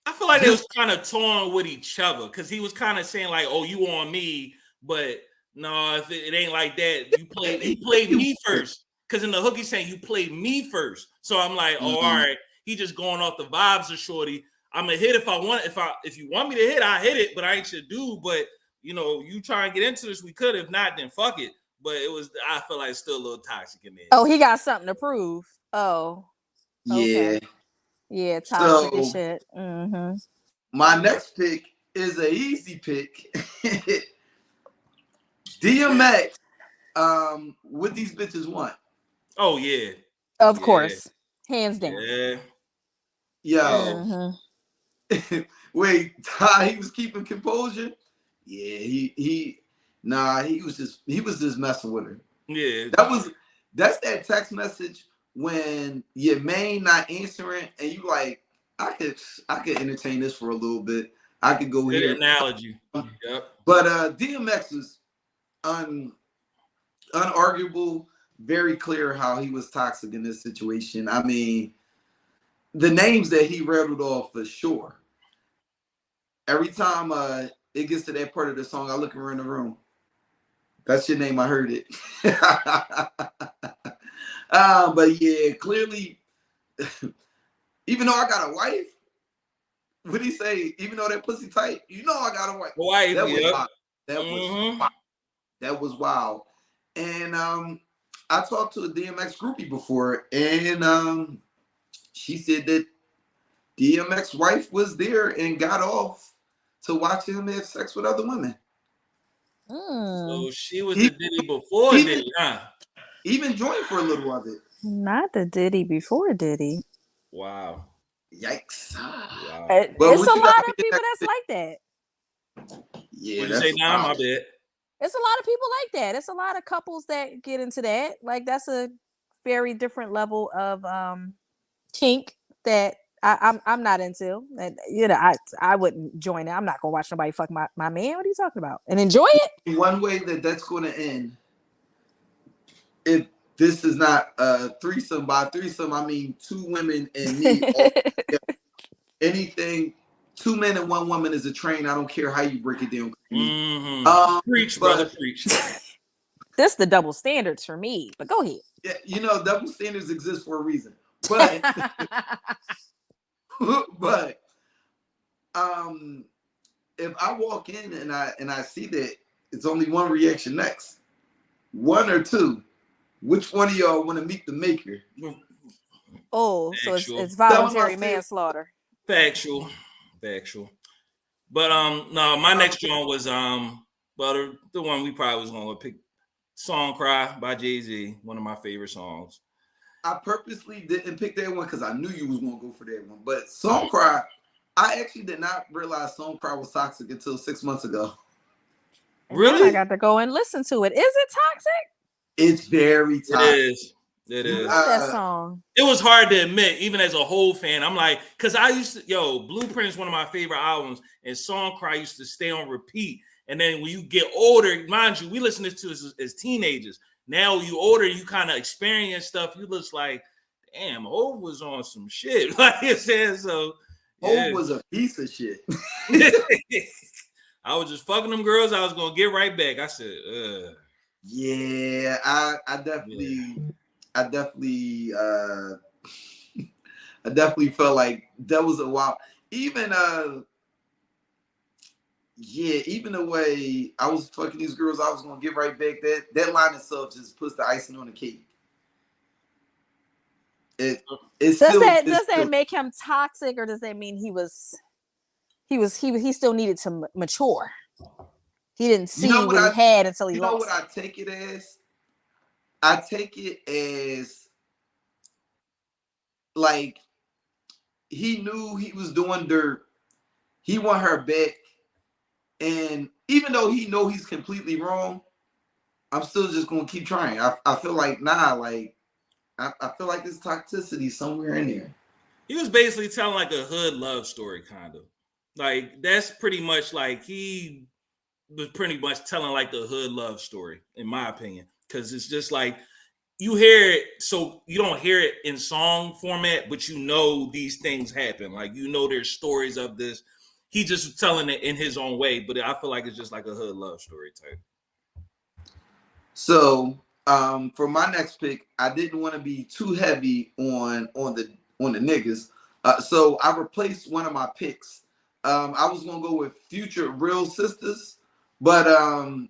I feel like they was kind of torn with each other because he was kind of saying like, oh, you on me, but no, if it ain't like that, you played me first. Because in the hook, he's saying you played me first. So I'm like, oh, all right. He just going off the vibes of shorty. I'm gonna hit if I want. If you want me to hit, I hit it. But I ain't your dude. But you try and get into this, we could. If not, then fuck it. But I feel like it's still a little toxic in there. Oh, he got something to prove. Oh, okay. Yeah, toxic and shit. Mm-hmm. My next pick is an easy pick. DMX, what these bitches want. Oh yeah. Of course. Hands down. Yeah. Yo. Mm-hmm. Wait, Ty, he was keeping composure? Yeah, he was just messing with her. Yeah. That's that text message when your main not answering and you like, I could entertain this for a little bit. I could go here. Good analogy. Yep. But DMX is unarguable, very clear how he was toxic in this situation. I mean, the names that he rattled off for sure. Every time it gets to that part of the song, I look around the room. That's your name. I heard it. But yeah, clearly, even though I got a wife, what did he say? Even though that pussy tight, I got a wife. That was wild. That was wild. And I talked to a DMX groupie before, and she said that DMX wife was there and got off to watch him have sex with other women. So she was the Diddy before Diddy, huh? Even joined for a little of it. Not the Diddy before Diddy. Wow. Yikes. Wow. It's a lot of people that's like that. Yeah. What you say now? My bad. It's a lot of people like that. It's a lot of couples that get into that. Like that's a very different level of kink that I'm not into. And I wouldn't join it. I'm not gonna watch nobody fuck my man. What are you talking about? And enjoy it? One way that's gonna end, if this is not a threesome, by threesome I mean two women and me. Anything, 2 men and 1 woman is a train. I don't care how you break it down. Preach, brother, preach. That's the double standards for me. But go ahead. Yeah, double standards exist for a reason. But but if I walk in and I see that it's only one reaction next, 1 or 2, which one of y'all want to meet the maker? Oh, so it's voluntary manslaughter. Factual. But no, my next one was the one we probably was gonna pick, "Song Cry" by Jay-Z, one of my favorite songs. I purposely didn't pick that one because I knew you was gonna go for that one. But "Song Cry," I actually did not realize "Song Cry" was toxic until 6 months ago. Really? I got to go and listen to it. Is it toxic? It's very toxic. It is. That song. It was hard to admit, even as a whole fan. I'm like, because I used to, Blueprint is one of my favorite albums, and "Song Cry" used to stay on repeat. And then when you get older, mind you, we listened to this as teenagers. now you older, you kind of experience stuff. You look like, damn, Hov was on some shit. Like it says so. Hov was a piece of shit. I was just fucking them girls. I was gonna get right back. I said, yeah, I definitely felt like that was a while. Even even the way I was fucking these girls, I was gonna get right back. That line itself just puts the icing on the cake. Does that make him toxic, or does that mean he still needed to mature? He didn't see what he had until he lost. You know what I take it as? I take it as like he knew he was doing dirt. He want her back. And even though he know he's completely wrong, I'm still just gonna keep trying. I feel like I feel like there's toxicity somewhere in there. He was basically telling like a hood love story, kind of. Like that's pretty much like he was pretty much telling like the hood love story, in my opinion. Because it's just like you hear it, so you don't hear it in song format, but you know these things happen. Like you know there's stories of this. He just was telling it in his own way, but I feel like it's just like a hood love story type. So for my next pick, I didn't want to be too heavy on the niggas. So I replaced one of my picks. I was gonna go with Future Real Sisters, but I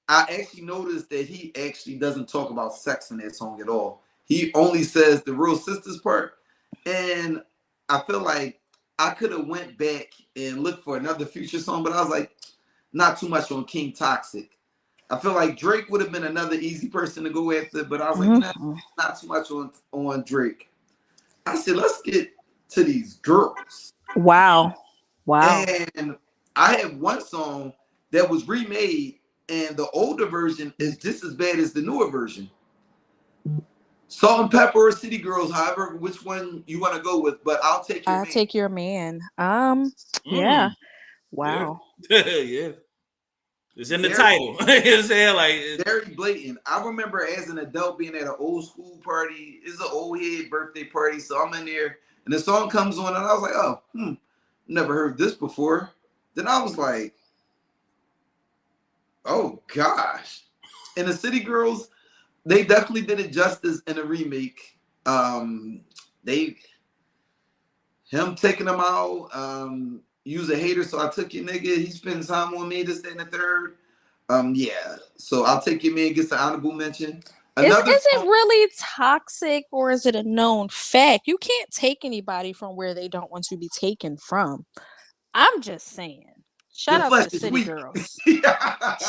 actually noticed that he actually doesn't talk about sex in that song at all. He only says the Real Sisters part, and I feel like I could have went back and looked for another Future song, but I was like, not too much on King Toxic. I feel like Drake would have been another easy person to go after, but I was like, not too much on Drake. I said, let's get to these girls. Wow. And I have one song that was remade, and the older version is just as bad as the newer version. Salt and Pepper or City Girls, however, which one you want to go with, but I'll take your man. Yeah. Wow. Yeah. It's in the title. It's like very blatant. I remember as an adult being at an old school party. It's an old head birthday party, so I'm in there, and the song comes on, and I was like, oh, never heard this before. Then I was like, oh gosh. And the City Girls, they definitely did it justice in a remake. Him taking them out, use a hater, so I took your nigga. He spends time on me, this, that, and the third. Yeah. So I'll take your man, gets an honorable mention. Is it really toxic, or is it a known fact? You can't take anybody from where they don't want to be taken from. I'm just saying. Shout out to the City Girls. Shout out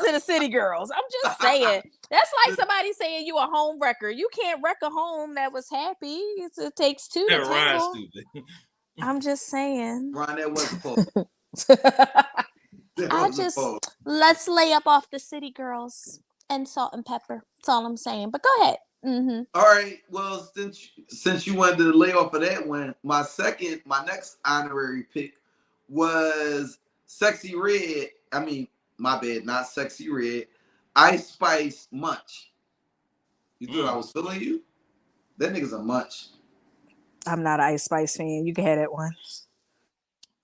to the City Girls. I'm just saying. That's like somebody saying you a home wrecker. You can't wreck a home that was happy. It takes two to tango. I'm just saying. Ron, that wasn't Paul. Let's lay up off the City Girls and Salt and Pepper. That's all I'm saying. But go ahead. Mm-hmm. All right. Well, since you wanted to lay off of that one, my next honorary pick was Sexy Red. I mean, my bad, not Sexy Red. Ice Spice Munch. You thought I was feeling you? That nigga's a munch. I'm not an Ice Spice fan. You can have that one.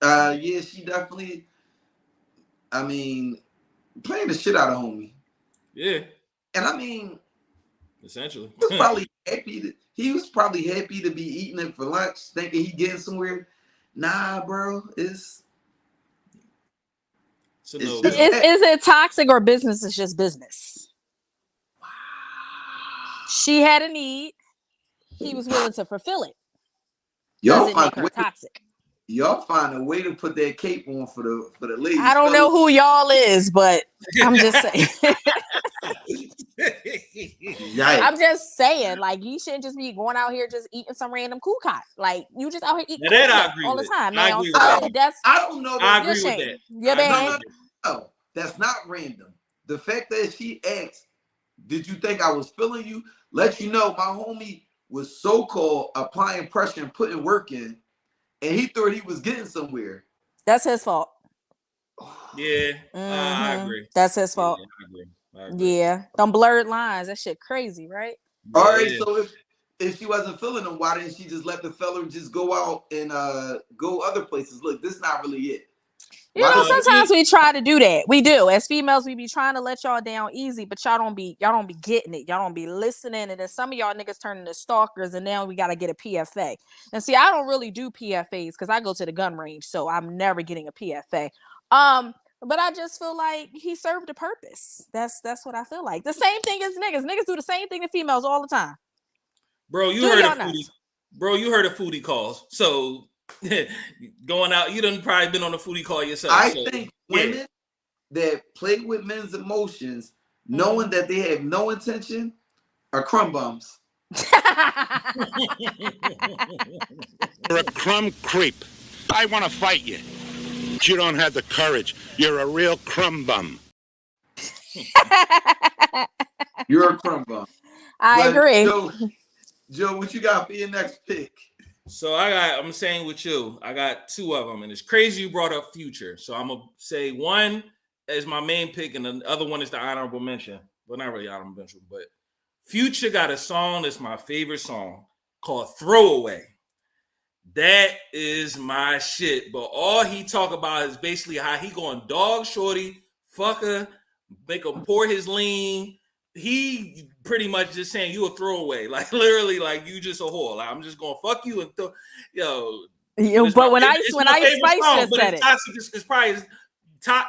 Yeah, she definitely. I mean, playing the shit out of homie. Yeah. And I mean, essentially, he was probably happy to be eating it for lunch, thinking he getting somewhere. Nah, bro, Is it toxic, or business is just business? Wow. She had a need. He was willing to fulfill it. Does it make her toxic? Y'all find a way to put that cape on for the ladies. I don't know who y'all is, but I'm just saying. I'm just saying, like, you shouldn't just be going out here just eating some random cool cot. Like, you just out here eating all the time. Now, I don't know. I agree with that. You're bad. No, that's not random. The fact that she asked, "Did you think I was feeling you?" Let you know my homie was so-called applying pressure and putting work in, and he thought he was getting somewhere. That's his fault. Yeah, I agree. That's his fault. Yeah, Yeah, them blurred lines. That shit crazy, right? All right, so if she wasn't feeling them, why didn't she just let the fella just go out and go other places? Look, this is not really it. You know, sometimes we try to do that. We do. As females, we be trying to let y'all down easy, but y'all don't be getting it. Y'all don't be listening. And then some of y'all niggas turn into stalkers, and now we gotta get a PFA. And see, I don't really do PFAs because I go to the gun range, so I'm never getting a PFA. But I just feel like he served a purpose. That's what I feel like. The same thing as niggas. Niggas do the same thing to females all the time. Bro, you heard of foodie. Bro, you heard of foodie calls. So going out, you done probably been on a foodie call yourself. I think women that play with men's emotions, knowing that they have no intention, are crumb bums. You're a crumb creep. I want to fight you. You don't have the courage. You're a real crumb bum. You're a crumb bum. I agree. Joe, what you got for your next pick? So I'm saying with you, I got two of them, and it's crazy you brought up Future. So I'm gonna say one is my main pick, and the other one is the honorable mention. Well, not really honorable mention, but Future got a song that's my favorite song called "Throwaway." That is my shit. But all he talk about is basically how he going dog shorty, fuck her, make him pour his lean. He pretty much just saying you a throwaway, like literally, like you just a whole. Like, I'm just gonna fuck you and But when Ice Spice just said it, it's probably his top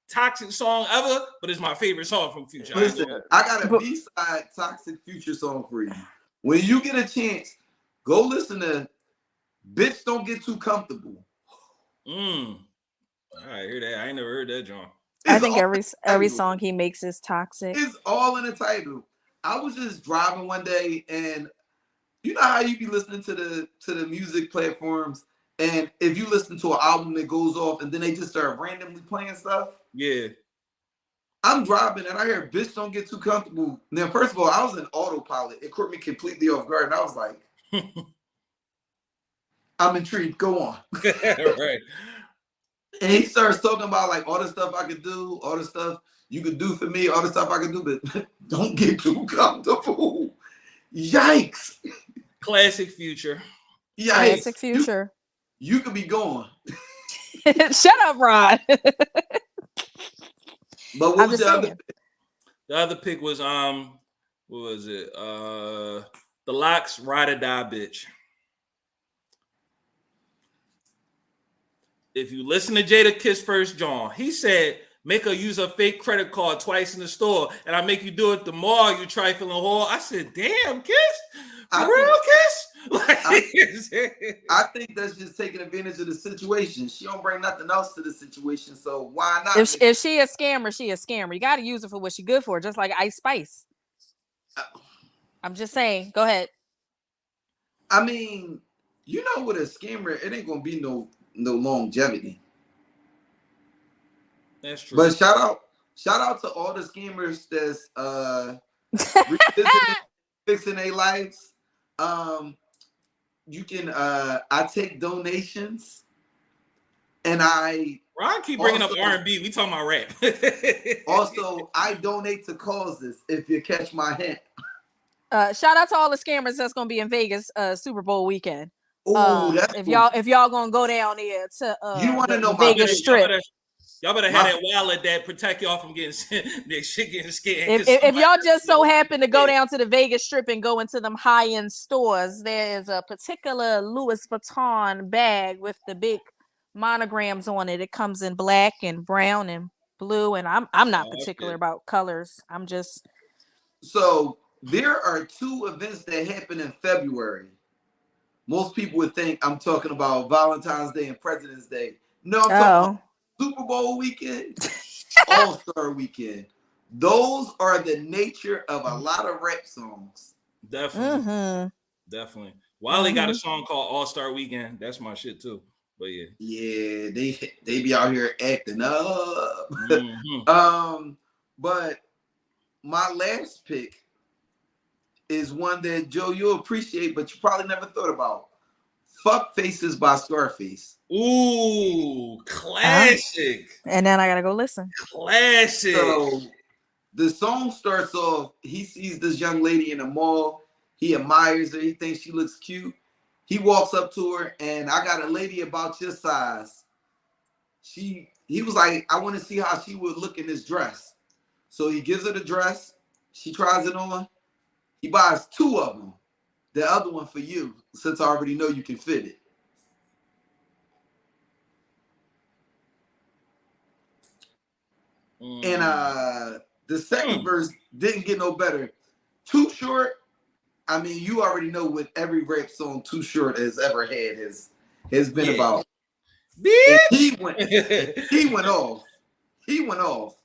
toxic song ever. But it's my favorite song from Future. Listen, I got a B-side toxic Future song for you. When you get a chance, go listen to "Bitch Don't Get Too Comfortable." All right, hear that? I ain't never heard that, John. I think every song he makes is toxic. It's all in the title. I was just driving one day, and you know how you be listening to the music platforms, and if you listen to an album that goes off, and then they just start randomly playing stuff. Yeah. I'm driving, and I hear "Bitch Don't Get Too Comfortable." And then first of all, I was in autopilot. It caught me completely off guard, and I was like, I'm intrigued. Go on. Right. And he starts talking about like all the stuff I could do, all the stuff you could do for me, all the stuff I could do, but don't get too comfortable. Yikes. Classic Future. Yikes. Classic Future. You could be gone. Shut up, Rod. But what was the other pick? The other pick was what was it? The Lox Ride or Die Bitch. If you listen to Jada Kiss First John, he said, make her use a fake credit card twice in the store, and I make you do it the more you trifling whore. I said, damn, Kiss? For real, Kiss? I think that's just taking advantage of the situation. She don't bring nothing else to the situation, so why not? If she a scammer, she a scammer. You got to use it for what she good for, just like Ice Spice. I'm just saying. Go ahead. I mean, you know, with a scammer, it ain't gonna be no longevity. That's true. But shout out to all the scammers that's fixing their lives. You can I take donations, and Ron keep bringing up R&B. We talking about rap. Also, I donate to causes, if you catch my hint. Shout out to all the scammers that's gonna be in Vegas Super Bowl weekend. If cool. y'all gonna go down there to you want to know Vegas Strip. Y'all better have that wallet that protect y'all from getting shit getting scared. If y'all just so happen to go down to the Vegas Strip and go into them high-end stores, there is a particular Louis Vuitton bag with the big monograms on it. It comes in black and brown and blue, and I'm not particular about colors. I'm just so there are two events that happen in February. Most people would think I'm talking about Valentine's Day and President's Day. No, I'm talking about Super Bowl weekend, All-Star weekend. Those are the nature of a lot of rap songs. Definitely. Mm-hmm. Definitely. Wiley got a song called All-Star Weekend. That's my shit too. But yeah. Yeah, they be out here acting up. Mm-hmm. But my last pick is one that, Joe, you'll appreciate, but you probably never thought about. Fuck Faces by Scarface. Ooh, classic. And then I gotta go listen. Classic. So the song starts off, he sees this young lady in the mall. He admires her. He thinks she looks cute. He walks up to her, and I got a lady about your size. He was like, I want to see how she would look in this dress. So he gives her the dress. She tries it on. He buys 2 of them. The other one for you, since I already know you can fit it. And the second verse didn't get no better. Too Short. I mean, you already know what every rap song Too Short has ever had has been about. And he went off. He went off.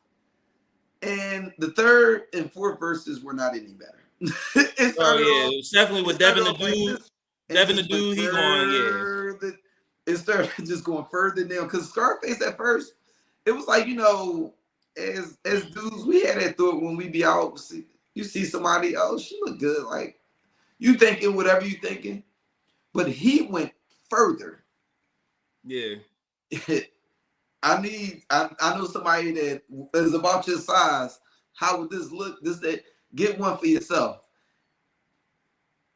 And the third and fourth verses were not any better. It's definitely with Devin the Dude. Like Devin the Dude, he going, It started just going further down. Because Scarface at first, it was like, you know, as dudes, we had that thought when we be out. You see somebody, oh, she look good. Like, you thinking whatever you thinking. But he went further. Yeah. I know somebody that is about your size. How would this look? That. Get one for yourself.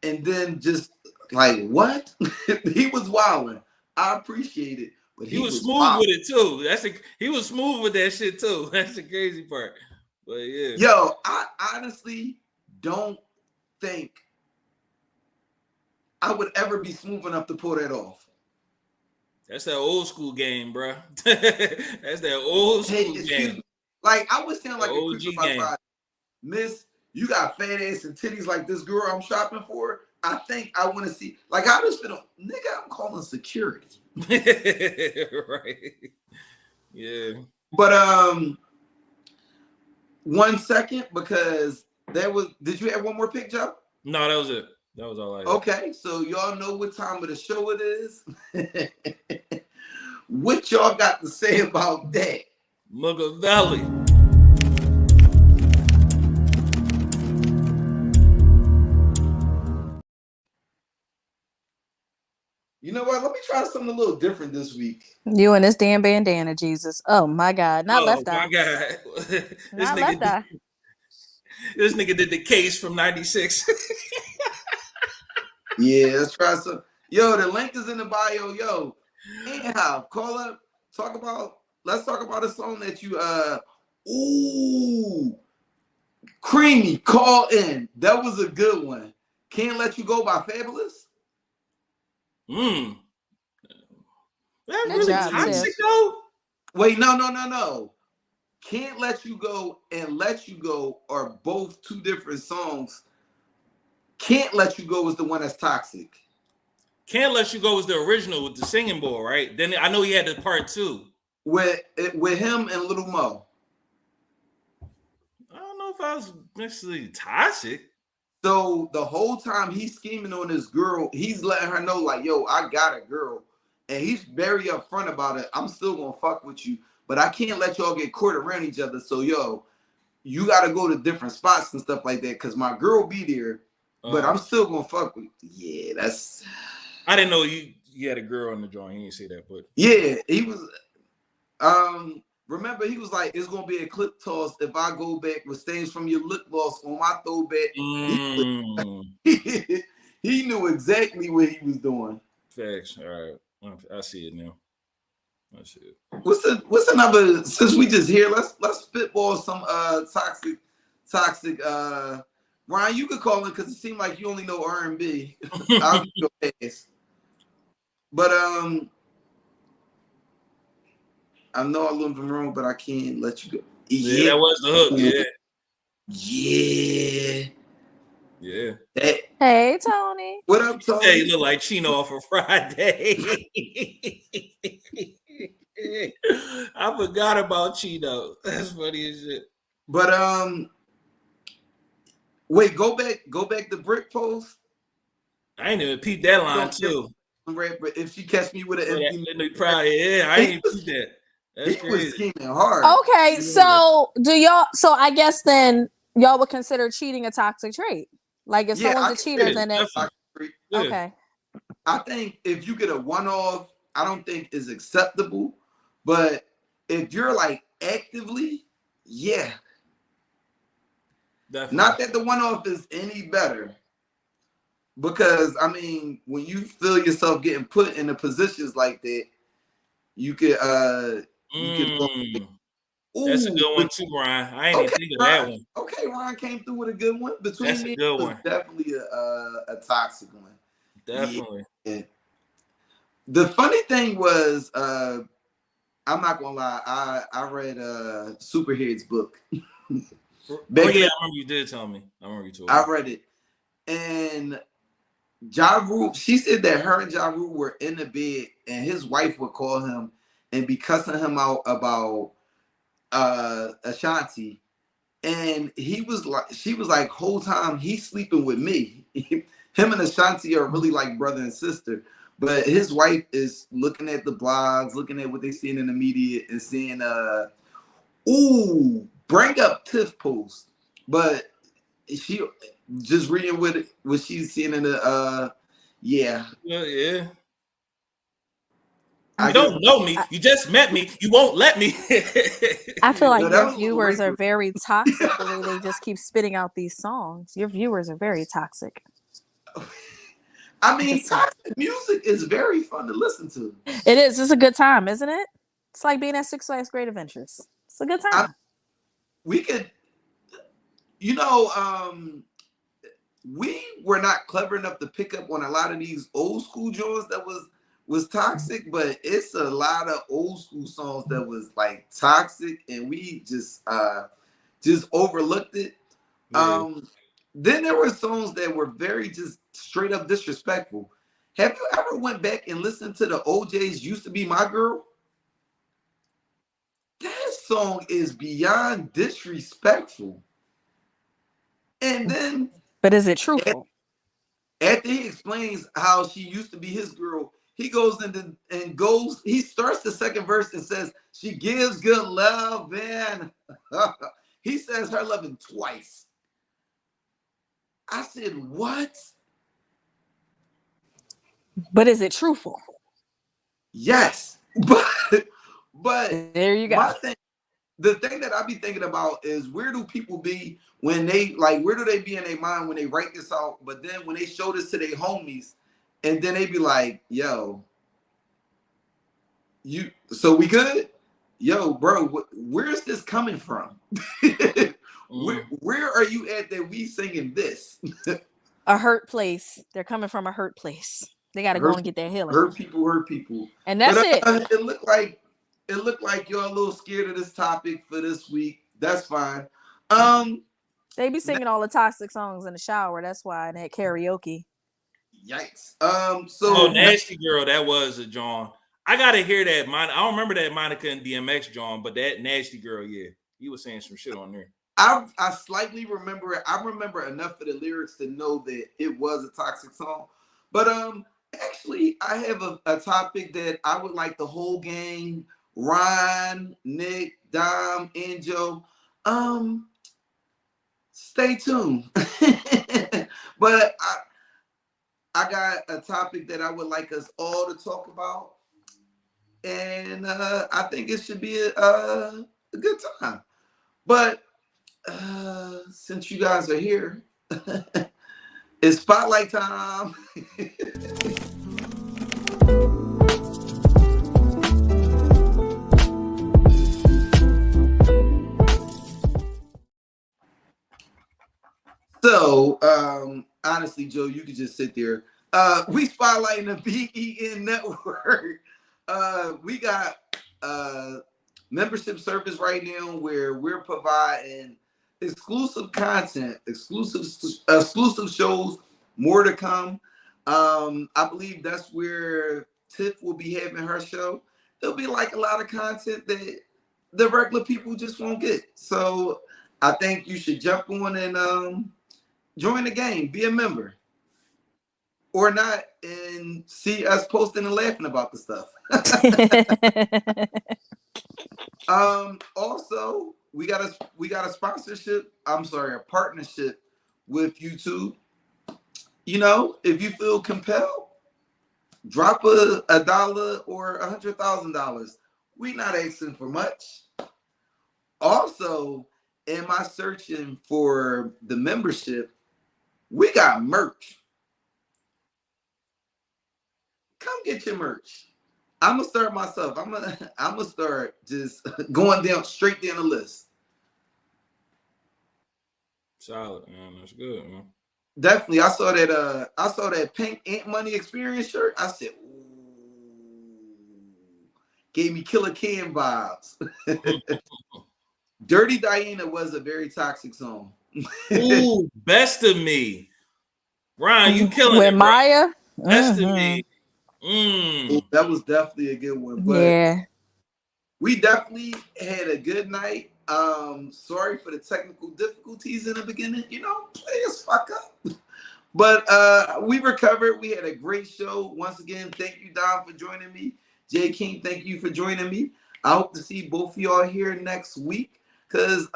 And then just like, what? He was wilding. I appreciate it. But he was smooth with it too. He was smooth with that shit too. That's the crazy part. But yeah. Yo, I honestly don't think I would ever be smooth enough to pull that off. That's that old school game, bro. That's that old school game. Like, I was saying, like a creep about Friday. Miss, you got fat ass and titties like this girl I'm shopping for. I think I want to see. Like, I just been, nigga, I'm calling security. Right. Yeah. But 1 second, because did you have one more pick, Joe? No, that was it. That was all I had. Okay, so y'all know what time of the show it is. What y'all got to say about that? Mugga Valley. You know what? Let me try something a little different this week. You and this damn bandana, Jesus. Oh my God. Not Left Eye. Oh my God. Not Left Eye. This nigga did the Case from 96. Yeah, let's try some. Yo, the link is in the bio. Yo, anyhow, call up. Let's talk about a song that you Creamy, call in. That was a good one. Can't Let You Go by Fabulous. That Good really job, toxic sis. though. Wait, no. Can't Let You Go and Let You Go are both two different songs. Can't Let You Go is the one that's toxic. Can't Let You Go was the original with the singing boy, right? Then I know he had the part 2 with him and Little Mo. I don't know if I was necessarily toxic. So the whole time he's scheming on this girl, he's letting her know, like, yo, I got a girl. And he's very upfront about it. I'm still gonna fuck with you, but I can't let y'all get caught around each other. So, yo, you gotta go to different spots and stuff like that, because my girl be there, but I'm still gonna fuck with you. Yeah, that's... I didn't know you had a girl in the joint. He didn't say that, but... Yeah, he was... Remember, he was like, it's gonna be a clip toss if I go back with stains from your lip gloss on my throwback. He knew exactly what he was doing. Facts. All right. I see it now. I see it. What's another, since we just here, let's spitball some toxic Ryan, you could call in because it seemed like you only know R&B. I'll give you a pass. But I know I learned from wrong, but I can't let you go. Yeah, that was the hook. Yeah. Hey, Tony. What up, Tony? Hey, you look like Chino off of Friday. I forgot about Chino. That's funny as shit. But wait, go back to Brick Post. I ain't even peeped that line too. But if she catch me with an empty, I ain't peeped that. That's he was scheming hard. Okay, so I guess then y'all would consider cheating a toxic trait. Like if someone's a cheater, then it's okay. I think if you get a one-off, I don't think is acceptable. But if you're like actively, yeah. Definitely. Not that the one-off is any better, because I mean, when you feel yourself getting put in the positions like that, you could That's a good one too, Ryan. I ain't even think of that one. Okay, Ryan came through with a good one. Between That's a good one. Definitely a toxic one. Definitely. Yeah. The funny thing was, I'm not gonna lie, I read Superhead's book. I remember you did tell me. I remember you told me. I read it, and Ja Rule, she said that her and Ja Rule were in the bed, and his wife would call him and be cussing him out about Ashanti, and she was like, whole time he's sleeping with me. Him and Ashanti are really like brother and sister, but his wife is looking at the blogs, looking at what they're seeing in the media, and saying, ooh, bring up Tiff post, but she just reading what she's seeing in the yeah. You don't know me. You just met me. You won't let me. I feel like your viewers are very toxic the way they just keep spitting out these songs. Your viewers are very toxic. I mean, toxic music is very fun to listen to. It is. It's a good time, isn't it? It's like being at Six Flags Great Adventures. It's a good time. We could, we were not clever enough to pick up on a lot of these old school joints that was toxic, but it's a lot of old school songs that was like toxic, and we just overlooked it. Yeah. Then there were songs that were very just straight up disrespectful. Have you ever went back and listened to the OJ's "Used to Be My Girl"? That song is beyond disrespectful. And then, but is it truthful? After he explains how she used to be his girl, he goes into he starts the second verse and says, she gives good love, and he says her loving twice. I said, what? But is it truthful? Yes. But there you go. The thing that I be thinking about is, where do people be when they where do they be in their mind when they write this out? But then when they show this to their homies, and then they be like, yo, so we good? Yo, bro, where's this coming from? Where are you at that we singing this? A hurt place. They're coming from a hurt place. They got to go and get their healing. Hurt people. And that's it. It looked like you're a little scared of this topic for this week. That's fine. They be singing all the toxic songs in the shower. That's why, and at karaoke. Yikes. Nasty Girl, that was a John. I gotta hear that. I don't remember that Monica and DMX John, but that Nasty Girl, yeah, he was saying some shit on there. I slightly remember it. I remember enough of the lyrics to know that it was a toxic song. But actually, I have a topic that I would like the whole gang, Ron, Nick, Dom, and Joe, stay tuned. But I got a topic that I would like us all to talk about, and I think it should be a good time. But since you guys are here, it's spotlight time. So, honestly, Joe, you could just sit there. We spotlighting the BEN network. We got membership service right now where we're providing exclusive content, exclusive shows, more to come. I believe that's where Tiff will be having her show. There'll be like a lot of content that the regular people just won't get. So I think you should jump on and join the game, be a member, or not, and see us posting and laughing about the stuff. Also, we got a sponsorship. I'm sorry, a partnership with YouTube. You know, if you feel compelled, drop $1 or $100,000. We not asking for much. Also, in my searching for the membership, we got merch. Come get your merch. I'm gonna start myself. I'm gonna start just going down straight down the list. Solid, man. That's good, man. Definitely. I saw that pink Ant Money Experience shirt. I said, ooh, gave me Killer Cam vibes. Dirty Diana was a very toxic song. Ooh, Best of Me. Ryan, you killing with it, Maya. Bro. Best of Me. Ooh, that was definitely a good one. But Yeah. we definitely had a good night. Sorry for the technical difficulties in the beginning. You know, players fuck up. But we recovered. We had a great show. Once again, thank you, Don, for joining me. Jay King, thank you for joining me. I hope to see both of y'all here next week because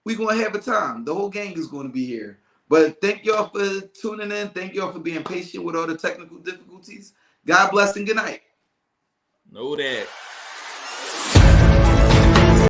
we're going to have a time. The whole gang is going to be here. But thank y'all for tuning in. Thank y'all for being patient with all the technical difficulties. God bless and good night. Know that.